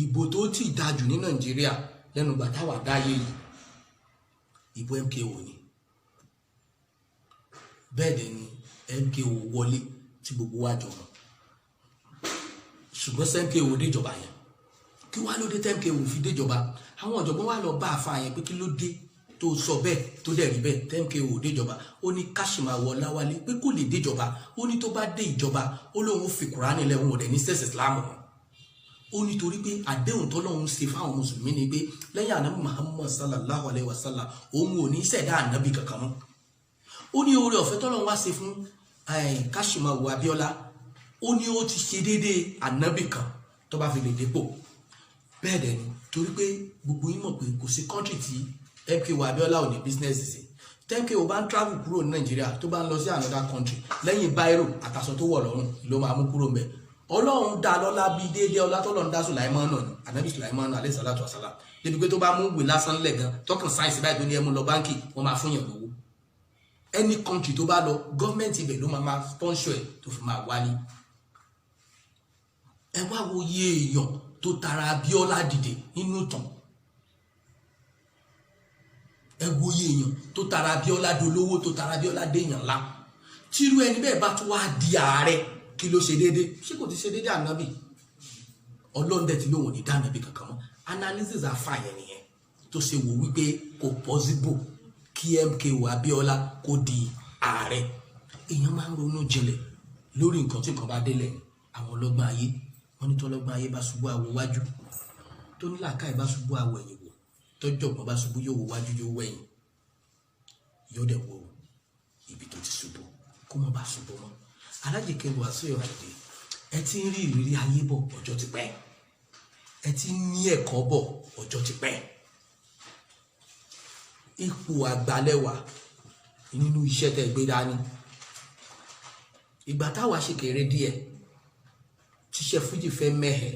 ìbò tó ti dájú ní Nàìjíríà lẹ́nu gbà táwa dáyé yìí, ìbò MKO ni. Bẹ́ẹ̀ dẹ̀ ni MKO wọlé tí gbogbo wa jọ mọ̀. Ṣùgbọ́n MKO déjọba yẹn, kí wá ló dé tí MKO fi déjọba? Àwọn ọ̀jọ̀gbọ́n wá lọ bá àfáà yẹn pé kí ló dé tó sọ bẹ́ẹ̀ tó dẹ̀ rí bẹ́ẹ̀ tí MKO déjọba. Ó ní Káṣímáwo Ọláwálé pé kò lè déjọba, ó ní tó bá dé ìjọba ó lóun fi Kùránì lẹ̀, òun ò dẹ̀ ní sẹ́sì Islam mọ́. Ó nítorí pé àdéhùn tọ́lọ́run ṣe fáwọn mùsùlùmí ni pé lẹ́yìn ànábì Muhammad sallallahu alayhi wa sallam òun ò ní ṣẹ̀dá ànábì kankan mọ́. Ó ní oore ọ̀fẹ́ tọ́lọ́run wá ṣe fún Káṣímáwo Abíọ́lá, ó ní ó ti ṣe déédéé ànábì kan tó bá fi lè dépò. Bẹ́ẹ̀ dẹ̀ ni torí pé gbogbo yín mọ̀ pé kò sí kọ́ńtì tí MKO Abíọ́lá ò ní bísínẹ́sì sí. Tí MKO bá ń travel kúrò ní Nàìjíríà tó bá ń lọ sí another country, lẹ́yìn báírò àtàṣọ tó wọ̀ lọ́rùn ló máa mú kúrò ńbẹ̀. Ọlọ́run dá lọ́lá bíi déédéé ọlá tọ́lọ́run dá Sùláímánù ni, ànábì Sùláímánù alayhi salatu wasalam. Débi pé tó bá mú ìwé lásán lẹ̀ gan tọkàn sáyẹ̀nsì báyìí tó ní ẹmu lọ báńkì wọ́n máa fún yàn lówó. Any country tó bá lọ gọ́ọ̀mẹ̀ntì ibẹ̀ ló máa sponsor ẹ̀ tó fi máa wálé. Ẹ wá wo iye èèyàn tó tara Abíọ́lá dìde nínú ìtàn. Ẹ wo iye èèyàn tó tara Abíọ́lá dolówó, tó tara Abíọ́lá déèyàn ńlá. Tírú ẹni bẹ́ẹ̀ bá tún wá di ààrẹ, kí ló ṣe déédéé? Ṣé kò ti ṣe déédéé ànábì? Ọlọ́run dẹ̀ ti lóun ò ní dá ànábì kankan mọ́. Analysis àfààyàn nìyẹn tó ṣe wò wípé kò possible kí MKO Abíọ́lá kó di ààrẹ. Èèyàn máa ń ronú jinlẹ̀ lórí nǹkan tí nǹkan bá délẹ̀ ni. Àwọn ọlọ́gbọ́n ayé wọ́n ní tọ́lọ́gbọ́n ayé bá ṣubú àwọ̀ wájú, tó ní làákàyè bá ṣubú àwọ̀ ẹ̀yìn wò, tọ́jọ̀gbọ́n bá ṣubú yóò wo wájú yóò wẹ̀yìn, yóò dẹ̀ wo ibi tó ti ṣubú kó má bàa ṣubú mọ́. Alhaji King Wasiu Ayinde, ẹ ti ń rí ìrírí ayé bọ̀ ọjọ́ ti pẹ́, ẹ ti ń ní ẹ̀kọ́ bọ̀ ọjọ́ ti pẹ́. Ipò àgbàlẹ́wà nínú iṣẹ́ tẹ́ gbé dání. Ìgbà táwa ṣe kéré díẹ̀ tíṣẹ́ fújì fẹ́ mẹ́hẹ̀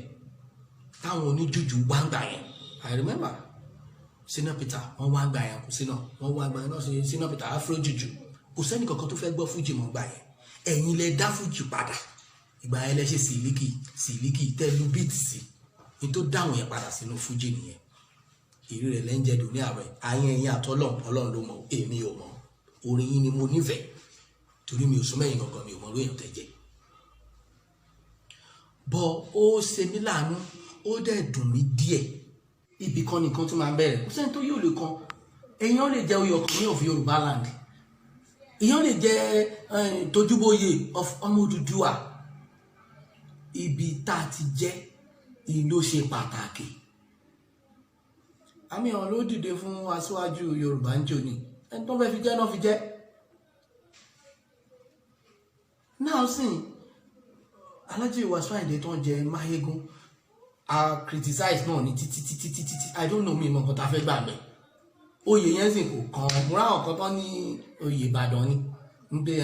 táwọn oníjújù wá ń gbà yẹn. I remember Shina Peter wọ́n wá ń gbà yẹn, kò sí náà wọ́n wá ń gbà yẹn náà ṣe Shina Peter afro jùjù, kò sẹ́ni kankan tó fẹ́ gbọ́ fújì mọ́ gbà yẹn. Ẹ̀yin lẹ dá fújì padà, ìgbà yẹn lẹ ṣe sílíkì tẹ́lu bíìtì sí ní tó dáhùn yẹn padà sínú fújì nìyẹn. Ìrí rẹ̀ lẹ́ńjẹ́ dùn ní àárọ̀ ayé ẹ̀yìn àtọ́lọ̀ Ọlọ́run ló mọ̀, èmi ò mọ̀. Orin yín ni mo nífẹ̀ẹ́ torí mi ò sún mẹ́yìn gangan, mi ò mọ̀ lóyún tẹ́jẹ́. Bọ́ ó ṣe mí láàánú, ó dẹ̀ dùn mí díẹ̀. Ibì kan nìkan tó máa bẹ̀rẹ̀, kò sẹ́ni tó yóò lè kan. Èèyàn lè jẹ́ oyè ọkùnrin of Yorùbá land, èèyàn lè jẹ́ tójúbóyè of ọmọ Odùduwà. Ibi tá a ti jẹ́ ìlú ṣe pàtàkì. Àmì ọ̀hún ló dìde fún aṣáájú Yorùbá ń jò ní ẹni tó fẹ́ fi jẹ́ náà fi jẹ́. Náà sì Alhaji Wasiu Ayinde tó ń jẹ Mayegun a criticize náà ní títí I don't know mi mọ̀ nǹkan tá a fẹ́ gbà mẹ́. Oyè yẹn sì kò kàn múra ọ̀kan tán ní oyè Ìbàdàn ni ń gbé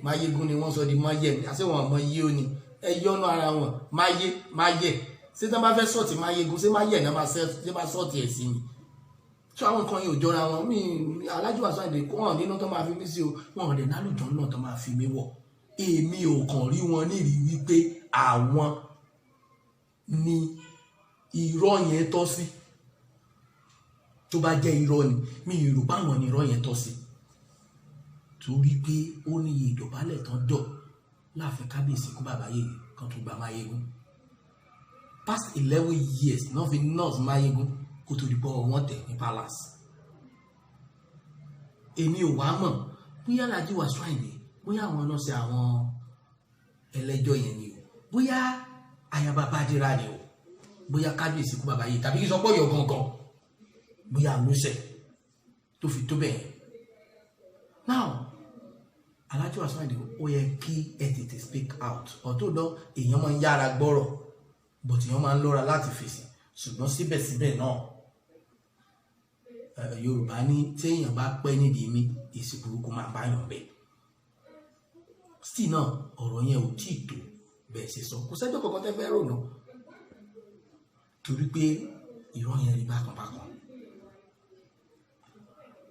máyégún ni wọ́n sọ di máyẹ̀ àti wọn mọ yé ó ní ẹ yọ́nú ara wọn máyẹ̀ ṣé tí wọ́n bá fẹ́ sọ́ọ̀tì máyégún ṣé máyẹ̀ náà máa sọ́ọ̀tì ẹ̀ sí ni tí àwọn nǹkan yìí ò jọra wọn mí Alhaji Wasiu Ayinde kó hàn nínú tó máa fi mí sí o wọn ò dẹ̀ nálùjọ náà tó máa fi mí wọ̀ èmi ò kàn rí wọn nírì wípé àwọn ni irọ́ yẹn tọ́ sí tó bá jẹ́ irọ́ ni mi ì rò báwọn ni irọ́ yẹn tọ́ sí torí pé ó ní ìdọ̀bálẹ̀ tán dọ̀ láàfin kábíyèsí kó bàbá yèyé kan tó gba máyégún past 11 years náà fi nurse máyégún kó tó di bọ́ wọn tẹ̀ ní palace èmi ò wá mọ̀ bóyá Alhaji Wasiu Ayinde bóyá àwọn náà ṣe àwọn ẹlẹ́jọ́ yẹn ni o bóyá ayaba Bádírà ni o bóyá kábíyèsí kó bàbá yèyé tàbí kí sọ pé ọ̀yọ́ gangan bóyá àmúṣẹ tó fi tó bẹ́ẹ̀ now Alhaji Wasiu Ayinde ó yẹ kí ẹ tètè speak out ọ̀tọ̀ lọ èèyàn máa ń yára gbọ́rọ̀ but èèyàn máa ń lọ́ra láti fèsì ṣùgbọ́n síbẹ̀síbẹ̀ náà Yorùbá ní téèyàn bá pẹ́ nídìí mi èsì burúkú máa bá yàn bẹ́ẹ̀ sí náà ọ̀rọ̀ yẹn ò tí ì tó bẹ́ẹ̀ ṣe sọ kò sẹ́jọ́ kankan tẹ́ fẹ́ rò náà torí pé irọ́ yẹn rí bákan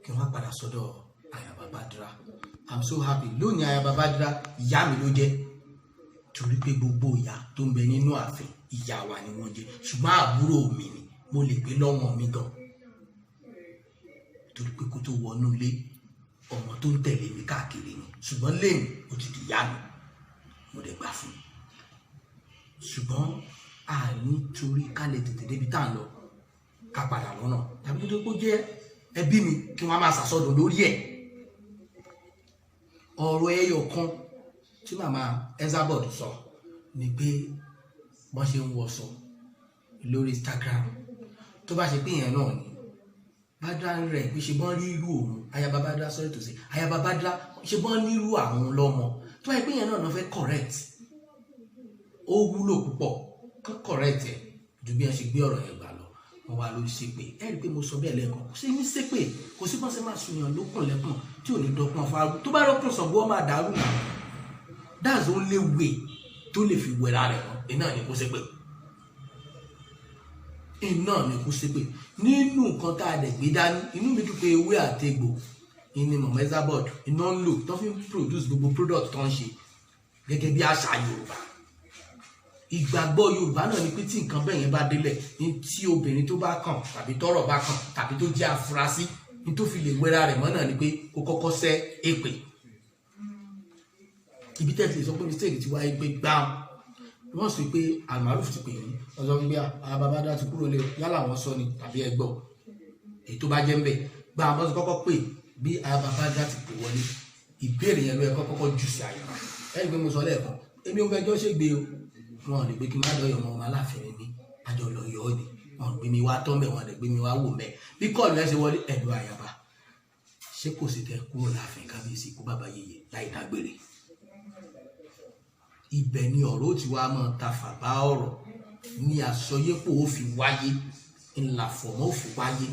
kí wọ́n padà sọ́dọ̀ Ayaba Bádírà I'm so happy lónìí Ayaba Bádírà ìyá mi ló jẹ́ torí pé gbogbo ìyá tó ń bẹ nínú ààfin ìyá wa ni wọ́n jẹ́ ṣùgbọ́n àbúrò mi ni mo lè gbé lọ́wọ́ mi gan torí pé kó tó wọnú ilé ọmọ tó ń tẹ̀lé mi káàkiri ni ṣùgbọ́n lẹ́yìn ó ti di ìyá mi mo dẹ̀ gbà fún un ṣùgbọ́n àní torí ká lè tètè débi tá à ń lọ ká padà lọ́nà tàbí tó kó jẹ́ ẹbí mi kí wọ́n máa ṣàsọdọ̀ lórí ẹ̀ ọ̀rọ̀ ẹyọ kan tí màmá Esabod sọ ni pé wọ́n ṣe ń wọṣọ lórí Instagram tó bá ṣe pé yẹn náà ni Bádírà rẹ̀ pé ṣe bọ́n rí irú òun Ayaba Bádírà sọ́rí tòsí Ayaba Bádírà ṣe bọ́n ní irú àwọn lọ́mọ tó bá ṣe pé yẹn náà fẹ́ correct ó wúlò púpọ̀ kó correct ẹ̀ ju bí wọ́n ṣe gbé ọ̀rọ̀ yẹn gbà lọ wọ́n wá lórí ṣépè ẹ rí i pé mo sọ bẹ́ẹ̀ lẹ́ẹ̀kan kò sí ní ṣépè kò sí bọ́n ṣe máa sùnyàn lókùn lẹ́kùn tí ò ní dọ́kun fáwọn tó bá rọ́kùn Ṣàngó ó máa dàrú náà that's the only way tó lè fi wẹ̀ra rẹ̀ hàn iná ni kó ṣépè iná ni kó ṣépè nínú nǹkan tá a dẹ̀ gbé dání inú mi dùn pé ewé àtegbò ìní mọ̀mọ́ Esabod iná ń lò tó fi ń produce gbogbo product tó ń ṣe gẹ́gẹ́ bí àṣà Yorùbá ìgbàgbọ́ Yorùbá náà ni pé tí nǹkan bẹ́ẹ̀ yẹn bá délẹ̀ ní tí obìnrin tó bá kàn tàbí tọ́rọ̀ bá kàn tàbí tó jẹ́ afurasí ní tó fi lè wẹ́ra rẹ̀ mọ́ náà ni pé kó kọ́kọ́ sẹ́ èpè ibi tẹ́tí lè sọ pé mistake ti wáyé pé gbàm wọ́n sọ pé Almaroof ti pè ní ọ̀sọ́ gbé Ayaba Bádírà ti kúrò lé yálà wọ́n sọ ni tàbí ẹgbọ́ èyí tó bá jẹ́ ń bẹ̀ gbàm wọ́n ti kọ́kọ́ pè bí Ayaba Bádírà ti pè wọlé ìbéèrè yẹn ló yẹ kọ́kọ́ jù sí àyè ẹni pé mo sọ lẹ́ẹ̀kan èmi ò fẹjọ́ ṣègbè o wọn lè gbé kí n má dọ̀yọ̀ ọmọ Aláàfin mi àjọ lọ yọ ọ́ ni wọn gbé mi wá tọ́ mẹ́ wọn lè gbé mi wá wò mẹ́ bí kọ́ọ̀lù ẹ̀ ṣe wọlé ẹ̀dùn Ayaba ṣé kò sì tẹ kúrò láàfin kábíyèsí kó bàbá yèyé láì dágbére ibẹ̀ ni ọ̀rọ̀ tí wàá mọ̀ ta fàbá ọ̀rọ̀ ní àsọyépọ̀ ó fi wáyé ńlá fọ̀mọ́ ó fi wáyé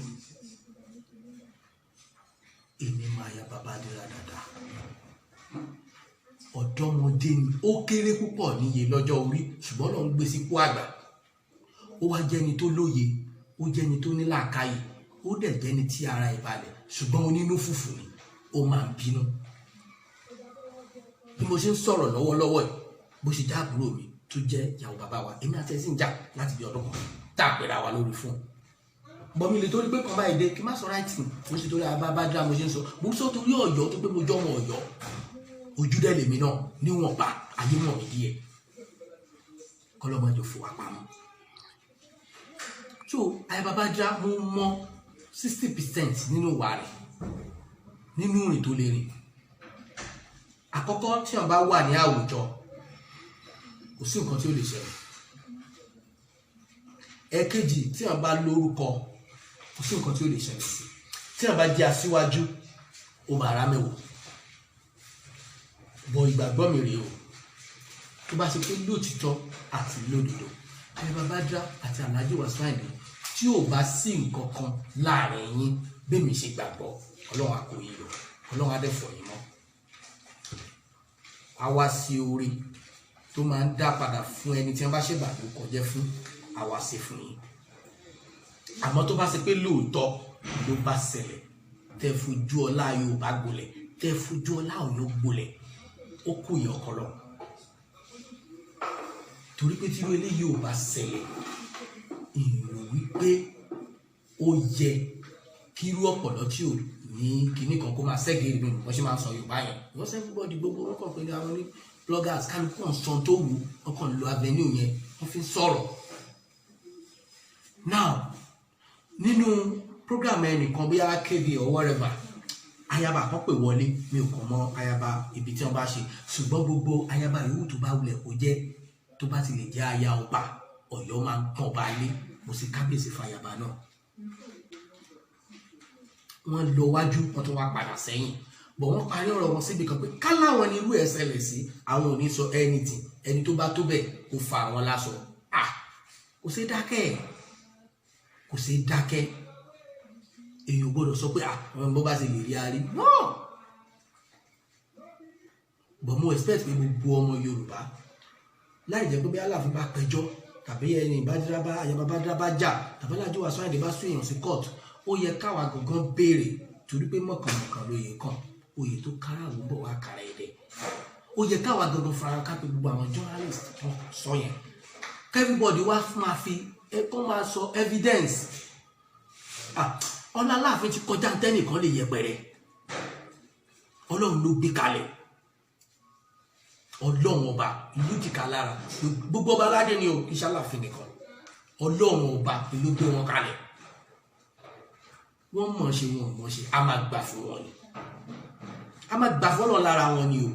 èmi máa Ayaba Bádírà dáadáa ọ̀dọ́mọdé ni ó kéré púpọ̀ níye lọ́jọ́ orí ṣùgbọ́n ló ń gbé sípò àgbà ó wá jẹ́ni tó lóye ó jẹ́ni tó ní làákàyè ó dẹ̀ jẹ́ni tí ara ẹ̀ balẹ̀ ṣùgbọ́n onínú fùfù ni ó máa ń bínú bí mo ṣe ń sọ̀rọ̀ lọ́wọ́lọ́wọ́ ẹ̀ bó ṣe já àbúrò mi tó jẹ́ ìyàwó bàbá wa èmi àti ẹ̀sìn jà láti bí ọdún kan tá a pẹ̀lú àwa lórí fún un bọ́mi lè torí pé kan báyìí dé kí n má sọ ráìtì mo ṣe torí Ayaba Bádírà mo ṣe ń sọ mo sọ torí Ọ̀yọ́ tó pé mo jọ́ ọmọ Ọ̀yọ́ ojú dẹ́ lèmi náà níwọ̀nba ayé mọ̀ mí díẹ̀ kọ́lọ́mọdé fò wá pamọ́ so Ayaba Bádírà mo mọ 60% nínú ìwà rẹ̀ nínú ìrìn tó lè rìn àkọ́kọ́ tí wọ́n bá wà ní àwùjọ kò sí nǹkan tí ó lè ṣẹlẹ̀ ẹ̀kejì tí wọ́n bá lórúkọ kò sí nǹkan tí ó lè ṣẹlẹ̀ tí wọ́n bá jẹ́ aṣíwájú ó máa rá mẹ́wò bọ̀ ìgbàgbọ́ mi rèé o tó bá ṣe pé lóòtítọ́ àti lódodo Ayaba Bádírà àti Alhaji Wasiu Ayinde tí ò bá sí nǹkan kan láàrin yín bẹ́ẹ̀ mi ṣe gbàgbọ́ Ọlọ́run á kó yín lọ Ọlọ́run á dẹ̀ fọ̀ yín mọ́ àwa sí oore tó máa ń dá padà fún ẹni tí wọ́n bá ṣèbàdàn kọjẹ́ fún àwa ṣe fún yín. Àmọ́ tó bá ṣe pé lóòótọ́ ló bá ṣẹlẹ̀ tẹ́ fojú ọlá Yorùbá gbolẹ̀ tẹ́ fojú ọlá Ọ̀yọ́ gbolẹ̀ ó kù yẹ ọkọ lọ. Torí pé tí irú eléyìí ò bá ṣẹlẹ̀ ìrò wípé ó yẹ kí irú ọ̀pọ̀lọ́ tí ò ní kinní kan kó máa ṣẹ́gẹ̀ẹ́ ìlú wọ́n ṣe máa sọ Yorùbá yẹn wọ́n ṣe everybody gbogbo wọn kàn pé ní àwọn ní bloggers kálukú kan sọ tó wù wọn kàn lo avenue yẹn wọ́n fi ń sọ̀rọ̀. Now nínú program ẹnìkan bí akéde or whatever ayaba kan pè wọlé mi ò kàn mọ ayaba ibi tí wọ́n bá ṣe ṣùgbọ́n gbogbo ayaba yòówù tó bá wulẹ̀ kó jẹ́ tó bá ti lè jẹ́ aya ọba Ọ̀yọ́ máa ń kàn bá lé mo sì kábíyèsí fún ayaba náà. Wọ́n lọ wájú wọ́n tún wá padà sẹ́yìn bọ̀ wọ́n parí ọ̀rọ̀ wọn síbi kan pé káláwọn ni irú ẹ̀ ṣẹlẹ̀ sí àwọn ò ní sọ anything ẹni tó bá tó bẹ̀ kó fa àwọn láṣọ. Kò sí dákẹ́ kò sí dákẹ́ èèyàn gbọ́dọ̀ sọ pé àwọn bó bá ṣe lè rí arí náà. But mo expect pé gbogbo ọmọ Yorùbá láì jẹ́ pé bí Aláàfin bá pẹjọ́ tàbí ẹni ìbádìrábá Ayaba bá jà tàbí Alhaji Wasiu Ayinde bá sún èèyàn sí court ó yẹ káwa gangan béèrè torí pé mọ̀kànmọ̀kàn lóye kan oyè tó kára àwọn bọ̀ wá kára ẹ̀dẹ̀ ó yẹ káwa gangan fara ká pé gbogbo àwọn journalist tó sọ yẹn everybody wá máa fi kó máa sọ evidence. Ọlá Aláàfin ti kọjá tẹ́nìkan lè yẹpẹrẹ Ọlọ́run ló gbé kalẹ̀ Ọlọ́run ọba ìlú jìkà lára gbogbo ọba aládé ni o kì í ṣe Aláàfin nìkan Ọlọ́run ọba ìlú gbé wọn kalẹ̀ wọ́n mọ̀ ṣe wọn mọ̀ ṣe a máa gbà fún wọn ni a máa gbà fún Ọlọ́run lára wọn ni o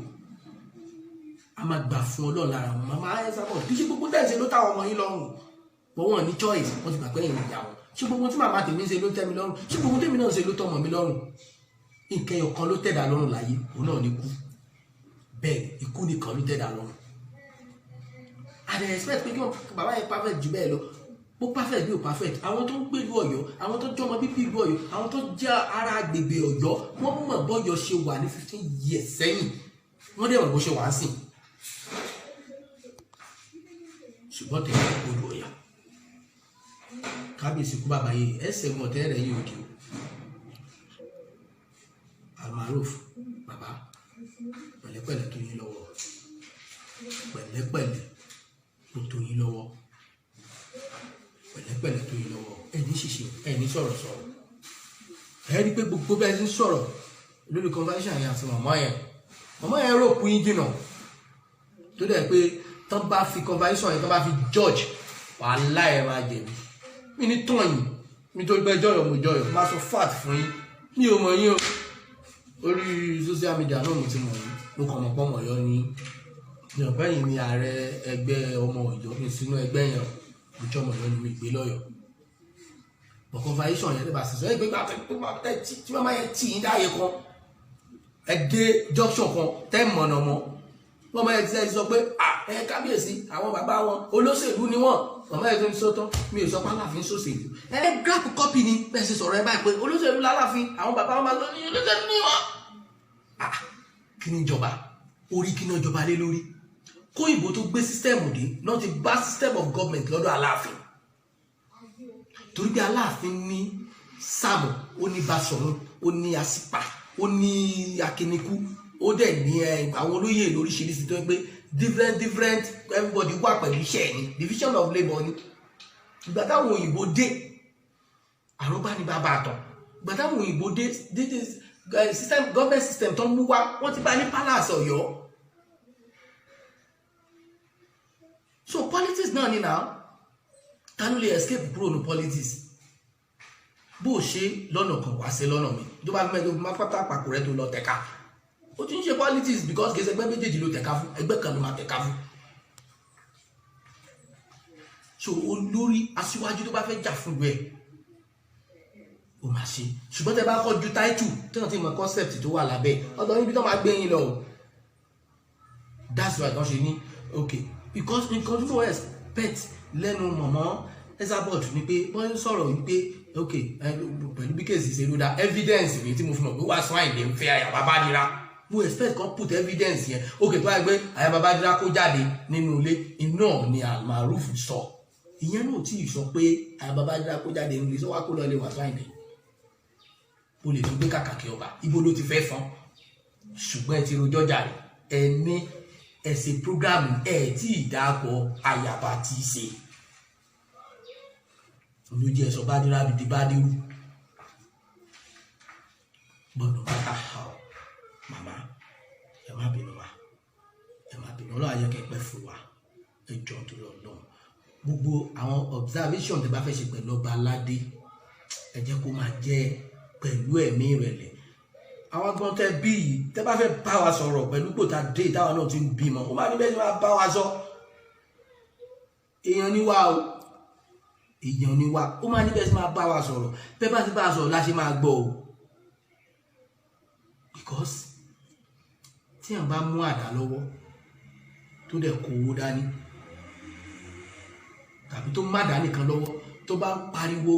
a máa gbà fún Ọlọ́run lára wọn màmá ayé sábà kì í ṣe gbogbo tẹ̀sí ló táwọn ọmọ yín lọ́rùn bọ́ wọn ní choice wọ́n ti gbà pé èèyàn ìyá wọn ṣé gbogbo tí màmá tèmi ń ṣe ló tẹ́ mi lọ́rùn ṣé gbogbo tèmi náà ń ṣe ló tọ́mọ mi lọ́rùn nǹkan ọ̀kan ló tẹ̀dá lọ́rùn láyé òun náà ní kú bẹ́ẹ̀ ikú nìkan ló tẹ̀dá lọ́rùn. I dey expect pé kí wọn bàbá yẹn perfect jù bẹ́ẹ̀ lọ bó perfect bí ò perfect àwọn tó ń gbé ìlú Ọ̀yọ́ àwọn tó jọmọ bíbí ìlú Ọ̀yọ́ àwọn tó jẹ́ ara agbègbè Ọ̀yọ́ wọ́n mọ̀ bọ́yọ̀ ṣe wà ní 15 years sẹ́yìn wọ́n dẹ̀ mọ̀ bó ṣe wà á sìn ṣùgbọ́n tẹ̀lé odò Ọ̀yà kábíyèsí kú bàbá yìí ẹsẹ̀ mọ̀ tẹ́rẹ̀ yìí òkè Almaroof bàbá pẹ̀lẹ́pẹ̀lẹ́ tó yín lọ́wọ́ pẹ̀lẹ́pẹ̀lẹ́ tó yín lọ́wọ́ pẹ̀lẹ́pẹ̀lẹ́ tó yín lọ́wọ́ ẹni ṣìṣe ẹni sọ̀rọ̀ ẹ rí pé gbogbo bẹ́ẹ̀ ń sọ̀rọ̀ lórí conversation yẹn àti màmá yẹn rò pín in jìnnà tó dẹ̀ pé tán bá fi conversation yẹn tán bá fi judge wàhálà ẹ̀ máa jẹ̀bi mi ní tán yìí nítorí pé jọyọ̀ mo jọyọ̀ máa sọ fat fún yín mi ò mọ̀ yín o orí social media náà mo ti mọ̀ yín mo kàn mọ̀ pọ̀ mọ̀ yọ ní ìyànfẹ́ yìí ní ààrẹ ẹgbẹ́ ọmọ Ọ̀yọ́ mi sínú ẹgbẹ́ yẹn ìjọ ọmọ Ọ̀yọ́ ni mi gbé lọ́yọ̀ but conversation yẹn lẹ́bàá sísọ ẹgbẹ́ gbà tí màmá yẹn tì í dáyé kan ẹ dé junction kan tẹ́ mọ̀nà mọ́ wọ́n máa ti sọ pé kábíyèsí àwọn bàbá wọn olóṣèlú ni wọ́n màmá yẹn tó ń sọ tán mi ò sọ pé Aláàfin ṣòṣèlú grab copy ni bẹ́ẹ̀ ṣe sọ̀rọ̀ ẹ báyìí pé olóṣèlú l'Aláàfin àwọn bàbá wọn máa lọ ní olóṣèlú ni wọ́n. Kí ni ìjọba orí kí ni ìjọba lé lórí kó ìbò tó gbé sísítẹ́ẹ̀mù dé náà ti bá system of government lọ́dọ̀ Aláàfin torí pé Aláàfin ní Sáàmù ó ní Basọ̀run ó ní Asípa ó ní Akíníkú ó dẹ̀ ní àwọn olóyè lóríṣiríṣi tó ń pé different everybody wà pẹ̀lú iṣẹ́ ni division of labour ni ìgbà táwọn òyìnbó dé àrùbá ní bàbá àtàn ìgbà táwọn òyìnbó dé system government system tó ń mú wá wọ́n ti bá ní palace Ọ̀yọ́ so politics náà ni náà ta ló lè escape kúrò ní politics bó o ṣe lọ́nà kan wá sí lọ́nà mi tó bá mẹ́jọ má pátá àpapọ̀ rẹ tó lọ tẹ̀ka ó ti ń ṣe politics because kì í ṣe ẹgbẹ́ méjèèjì ló tẹ̀ka fún ẹgbẹ́ kan ló máa tẹ̀ka fún so olórí aṣíwájú tó bá fẹ́ jà fún ẹ ó máa ṣe ṣùgbọ́n tẹ bá kọjú title tí wọ́n ti mọ concept tó wà lábẹ́ ọ̀dọ̀ níbi tó máa gbé yín lọ that's why wọ́n ṣe ní okay because nǹkan tó wọ́n expect lẹ́nu mọ̀mọ́ Esabod ni pé wọ́n ń sọ̀rọ̀ wípé okay pẹ̀lú bí kéèsì ṣe ló dá evidence rèé tí mo fi mọ̀ pé Wasiu Ayinde ń fẹ́ Ayaba Bádírá mo expect kan put evidence yẹn okay tó wá gbé Aya Babádírá kó jáde nínú ilé iná ni Almaroof sọ ìyẹn náà tí ì sọ pé Aya Babádírá kó jáde nínú ilé sọ wá kó lọ ilé Wasiu Ayinde o lè fi gbé kàkàkí ọba ibo ló ti fẹ́ fọ́n ṣùgbọ́n ẹ ti rojọ́ jàre ẹ ní ẹsẹ̀ programu ẹ tí ì dáàpọ̀ Ayaba tí í ṣe olójú ẹ̀sọ́ Bádírá bìí di Bádírù gbọ́dọ̀ bàtà màmá ẹ má bínú wa Ọlọ́run ayé kẹpẹ́ fún wa ẹ jọ tó lọ lọ́hùn gbogbo àwọn observation tẹ́ bá fẹ́ ṣe pẹ̀lú ọba aládé ẹ jẹ́ kó máa jẹ́ pẹ̀lú ẹ̀mí ìrẹ̀lẹ̀ àwọn gan tẹ́ bí yìí tẹ́ bá fẹ́ bá wa sọ̀rọ̀ pẹ̀lú pòtà dé táwọn náà ti ń bímọ ó máa ní bẹ́ẹ̀ ni wọ́n bá wa sọ èèyàn ni wá o èèyàn ni wá ó máa ní bẹ́ẹ̀ sì máa bá wa sọ̀rọ̀ bẹ́ẹ̀ bá ti bá a sọ̀rọ̀ láṣẹ máa gbọ́ o because tí à ń bá mú àdá lọ́wọ́ tó dẹ̀ kó owó dání tàbí tó má dá nìkan lọ́wọ́ tó bá ń pariwo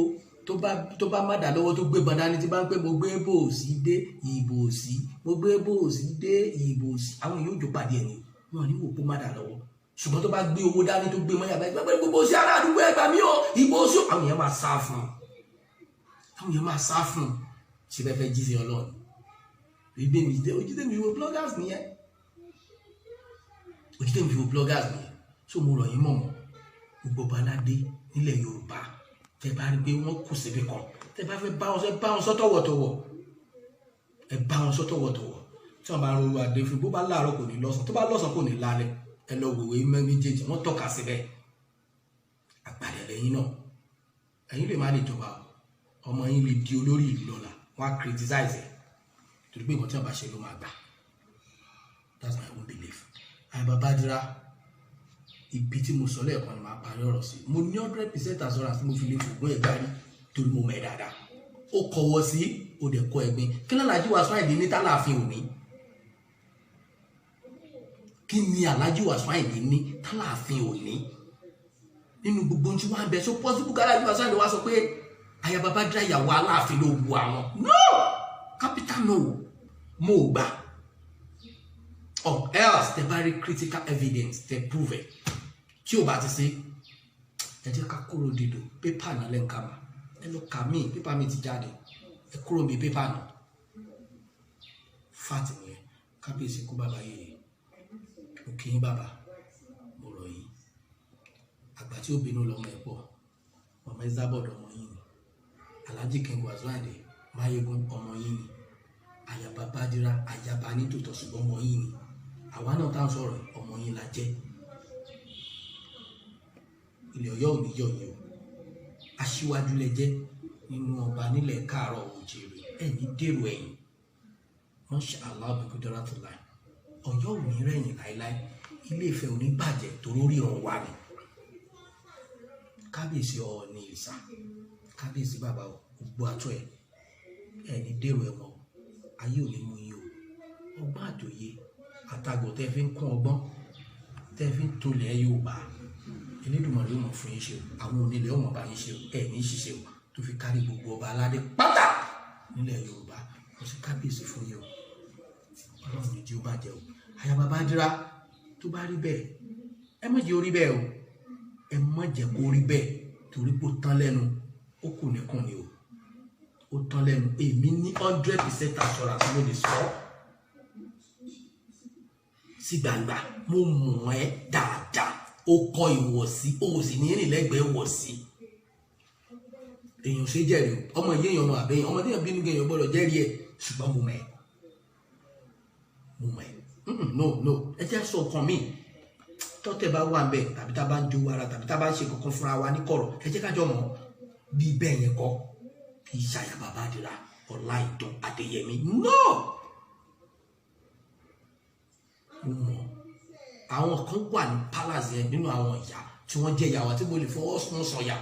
tó bá má dá lọ́wọ́ tó gbé bandani tí bá ń pè mo gbé bòòsì dé ìbòòsì mo gbé bòòsì dé ìbòòsì àwọn yóò jò pàdé ẹni wọn ní wò kó má dá lọ́wọ́ ṣùgbọ́n tó bá gbé owó dání tó gbé mọ́yà báyìí gbé gbogbo sí ará àdúgbò ẹgbà mí o ìbòòsì àwọn yẹn máa sá fún ṣe fẹ́ fẹ́ jí sí Ọlọ́run ìgbé mi dé ojútèmi wo bloggers nìyẹn so mo rọ̀ yín mọ̀mọ́ gbogbo baládé nílẹ̀ Yorùbá tẹ́ bá rí pé wọ́n kù síbi kan tẹ́ bá fẹ́ bá wọn sọ tọ̀wọ̀tọ̀wọ̀ ẹ bá wọn sọ tọ̀wọ̀tọ̀wọ̀ tí wọ́n bá ń ro adé fún bó bá láàárọ̀ kò ní lọ́sàn tó bá lọ́sàn kò ní lálẹ́ ẹ lọ wòwe méjèèjì wọ́n tọ́ka síbẹ̀ àgbàdẹ lẹ́yìn náà ẹ̀yin lè má lè jọba ọmọ yín lè di olórí ìlú lọ́la wọ́n á criticize ẹ̀ torí pé nǹkan tí wọ́n bá ṣe ló máa gbà that's my own belief Aya Babádírá ibi tí mo sọ lẹ́ẹ̀kan ni màá parí ọ̀rọ̀ sí mo ní 100% assurance mo fi lè fògbọ́n ẹ̀ gbárí torí mo mọ̀ ẹ́ dáadáa ó kọ̀wọ́ sí ó dẹ̀ kọ́ ẹ̀gbin kí ló Alhaji Wasiu Ayinde ní tálàfin òní kí ni Alhaji Wasiu Ayinde ní tálàfin òní nínú gbogbo tí wọ́n á bẹ so possible ká Alhaji Wasiu Ayinde wá sọ pé Aya Babádírá ìyàwó Aláàfin ló wu àwọn no capital no mo gbà or else the very critical evidence they prove it tí o bá ti ṣe ẹ jẹ́ ká kúrò dídò pépà náà lẹ́ǹkà mà ẹ lọ kà mí pépà mi ti jáde ẹ kúrò mi pépà náà fati nìyẹn kábíyèsí kú bàbá yìí òkè yín bàbá mo rọ̀ yín àgbà tí ó bínú lọ́mọ ẹ̀ pọ̀ ọmọ ẹ̀ zábọ̀dọ̀ ọmọ yín ni Alhaji King Wasiu Ayinde Máyégún ọmọ yín ni Aya Babádírá Ayaba ní tòótọ́ ṣùgbọ́n ọmọ yín ni àwa náà tá à ń sọ̀rọ̀ ọmọ yín la jẹ́ ilẹ̀ Ọ̀yọ́ ò ní yọ̀ yín o aṣíwájú lẹ jẹ́ nínú ọba nílẹ̀ Káàárọ̀ Oòjíire ẹ̀yin dèrò ẹ̀yìn Masha Allah bi qudratillah Ọ̀yọ́ ò ní rẹ̀yìn láéláé Ilé Ifẹ̀ ò ní bàjẹ́ torí ríran wà ní kábíyèsí Ọọ̀ni Ìsà kábíyèsí bàbá gbogbo àtọ́ ẹ̀yin dèrò ẹ̀wọ̀n ayé ò ní mú yín o ọgbọ́n àtòyé àtàgbọ̀ tẹ́ fi ń kún ọgbọ́n tẹ́ fi ń tolẹ̀ Yorùbá Elédùmarè yóò mọ̀ fún yín ṣe o àwọn onílẹ̀ ọmọ bá yín ṣe o ẹ̀ ní ṣiṣẹ́ o tó fi kárí gbogbo ọba aládé pátá nílẹ̀ Yorùbá kò sí kábíyèsí fún yín o Ọlọ́run ní jí ó bàjẹ́ o Aya Babádírá tó bá rí bẹ́ẹ̀ ẹ má jẹ́ orí bẹ́ẹ̀ o ẹ má jẹ́ kó rí bẹ́ẹ̀ torí pé ó tán lẹ́nu ó kù nìkan ni o ó tán lẹ́nu èmi ní 100% assurance mo lè sọ sí gbangba mo mọ̀ ẹ́ dáadáa ó kọ ìwọ̀sí ó sì ní rìn lẹ́gbẹ̀ẹ́ ìwọ̀sí èèyàn ṣe jẹ́rìí ọmọ yìí èèyàn ọmọ àbẹ́yìn ọmọ tí èèyàn bínú èèyàn gbọ́dọ̀ jẹ́rìí ẹ̀ ṣùgbọ́n mo mọ̀ ẹ́ no ẹ jẹ́ sọ ọkàn mi tọ́tẹ̀ bá wà bẹ́ẹ̀ tàbí tá a bá ń jó ara tàbí tá a bá ń ṣe kankan fúnra wa ní kọ̀rọ̀ ẹ jẹ́ kájọ mọ̀ bí bẹ́ẹ̀ yẹn kọ́ kì í ṣe Aya Babádírá Ọláìtàn Adéyẹmí no mo mọ̀ àwọn kan wà ní palace yẹn nínú àwọn ìyá tí wọ́n jẹ́ ìyàwó tí mo lè fọwọ́ sún sọ̀yà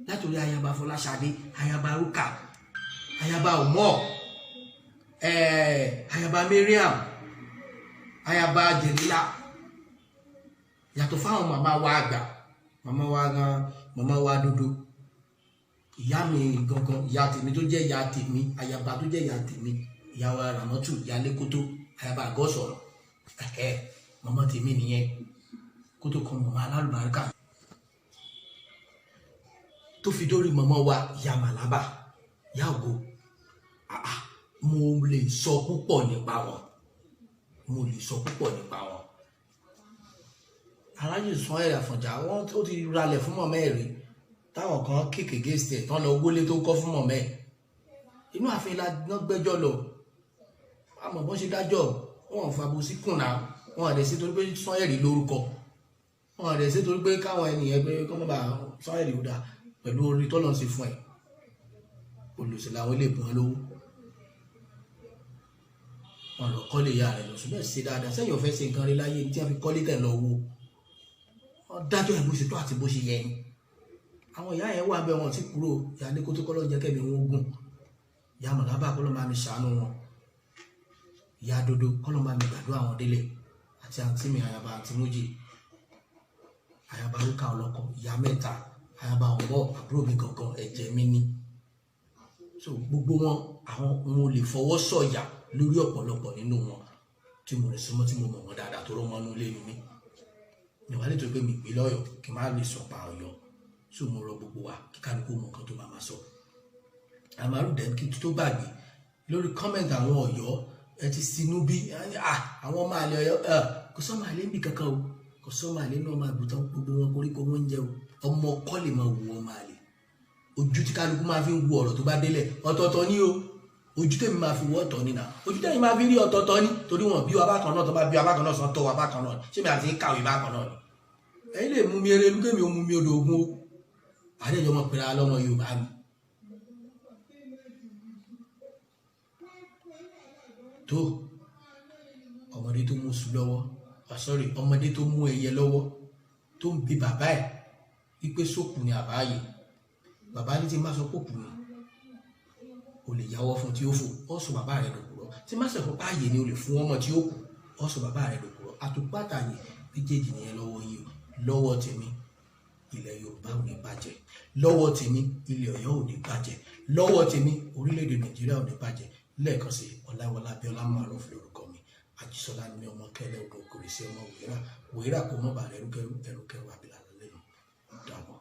látòrí Ayaba Fọláṣadé Ayaba Rúkà Ayaba Ọmọ Ayaba Mariam Ayaba Jẹ̀lílà yàtọ̀ fáwọn màmá wa àgbà màmá wa gan màmá wa dúdú ìyá mi gangan ìyá tèmi tó jẹ́ ìyá tèmi Ayaba tó jẹ́ ìyá tèmi ìyá wa Ràmọ́tù ìyá Lẹ́kótó ayaba àgọ́ sọ̀rọ̀ mọ̀mọ́ tèmi nìyẹn kó tó kan mọ̀mọ́ alálùbáríkà tó fi dórí mọ̀mọ́ wa ìyá màlábà ìyá ògo mo lè sọ púpọ̀ nípa wọn alájì Ismail Àfọ̀njá wọn tó ti ralẹ̀ fún mọ̀mọ́ ẹ̀ rí táwọn kan kéèké gẹ́sì ẹ̀ tán lọ wọlé tó kọ́ fún mọ̀mọ́ ẹ̀ inú ààfin la gbẹ́jọ́ lọ àmọ́ bọ́n ṣe dájọ́ wọn ò fàbọ̀ sí kùnà wọn àdẹ̀ sí torí pé Sanyẹ̀rì lórúkọ wọn àdẹ̀ sí torí pé káwọn ènìyàn pé kọ́ mọ́ba Sanyẹ̀rì ó dà pẹ̀lú orí tọ́lọ́ sí fún ẹ̀ olùsìn làwọn ilé ìbùn lówó wọn lọ kọ́lé ìyá rẹ̀ lọ ṣùgbọ́n ṣe dáadáa sẹ́yìn ọ̀fẹ́ ṣe nǹkan rí láyé tí wọ́n fi kọ́lé tẹ̀ lọ wo wọn dájọ́ ẹ̀ bó ṣe tó àti bó ṣe yẹ ni àwọn ìyá yẹn wà bẹ́ẹ̀ wọn ti kúrò ìyá ní kótó kọ́lọ́ jẹ́ kẹ́mi wọn gùn ìyá màlábà kọ́lọ́ máa mi ṣàánú wọn ìyá dodo kọ́lọ́ máa mi gbàdúrà àwọn délẹ̀ àti àǹtí mi àyàbá àǹtí mújì àyàbá rúkà ọlọ́kọ̀ ìyá mẹ́ta àyàbá ọ̀bọ̀ àbúrò mi gangan ẹ̀jẹ̀ mi ní so gbogbo wọn àwọn wọn lè fọwọ́ sọ̀yà lórí ọ̀pọ̀lọpọ̀ nínú wọn tí mo lè súnmọ́ tí mo mọ̀ wọn dáadáa tó rọ́mọ́ nú lé mi ìwà lè tó pé mi gbé lọ́yọ̀ kí n má lè sọ pa Ọ̀yọ́ so mo rọ gbogbo wa kí kálukú mọ nǹkan tó máa sọ àmàlù dẹ́n kí tó gbàgbé lórí kọ́mẹ̀ntì àwọn Ọ̀yọ́ ẹ ti sinú bí àwọn ọmọ àlè Ọ̀yọ́ kò sọ́mọ àlè ń bì kankan o kò sọ́mọ àlè náà máa gbùtàn gbogbo wọn koríko wọn ń jẹ o ọmọ kọ́ lè máa wù ọmọ àlè ojú tí kálukú máa fi ń wo ọ̀rọ̀ tó bá délẹ̀ ọ̀tọ̀ọ̀tọ̀ ní o ojú tèmi máa fi wọ́ ọ̀tọ̀ nínà ojú tèmi máa fi rí ọ̀tọ̀ọ̀tọ̀ ní torí wọn bí wa bákan náà tó bá bí wa bákan náà sọ tọ́ wa bákan náà ṣé mi àti ń kàwé bákan náà ni ẹ̀yin lè mú mi eré lúkẹ́mi ó mú mi odò ogun o àdéjọ́ mọ̀ pẹ̀lú alọ́mọ Yorùbá mi tó ọmọdé tó mú sùn lọ́wọ́ ọmọdé tó mú ẹyẹ lọ́wọ́ tó ń bi bàbá ẹ̀ wípé sókù ni àbáyé bàbá ní tí má sọ pókù ni o lè yáwọ́ fún tí ó fò ó sọ bàbá rẹ̀ dòkúrọ̀ tí má sọ pápá ààyè ni o lè fún ọmọ tí ó kù ó sọ bàbá rẹ̀ dòkúrọ̀ àtúpàtàyè méjèèjì nìyẹn lọ́wọ́ yìí lọ́wọ́ tèmi ilẹ̀ Yorùbá ò ní bàjẹ́ lọ́wọ́ tèmi ilẹ̀ Ọ̀yọ́ ò ní bàjẹ́ lọ́wọ́ tèmi orílẹ̀-èdè Nàìjíríà ò ní bàjẹ́ lẹ́ẹ̀kan sí Ọláwọlá Abíọ́lá Maruf lórúkọ mi Àjíṣọlá ní ọmọ kẹlẹ́ odò kòrè sí ọmọ wòyíra kò mọ̀ bàrẹ̀ ẹrúkẹrù àbílà lẹ́nu dàbọ̀.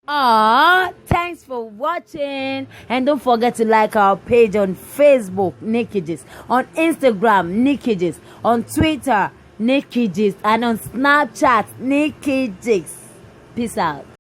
Thanks for watching, and don't forget to like our page on Facebook, Nikki Gist, on Instagram, Nikki Gist, on Twitter, Nikki Gist, and on Snapchat, Nikki Gist. Peace out.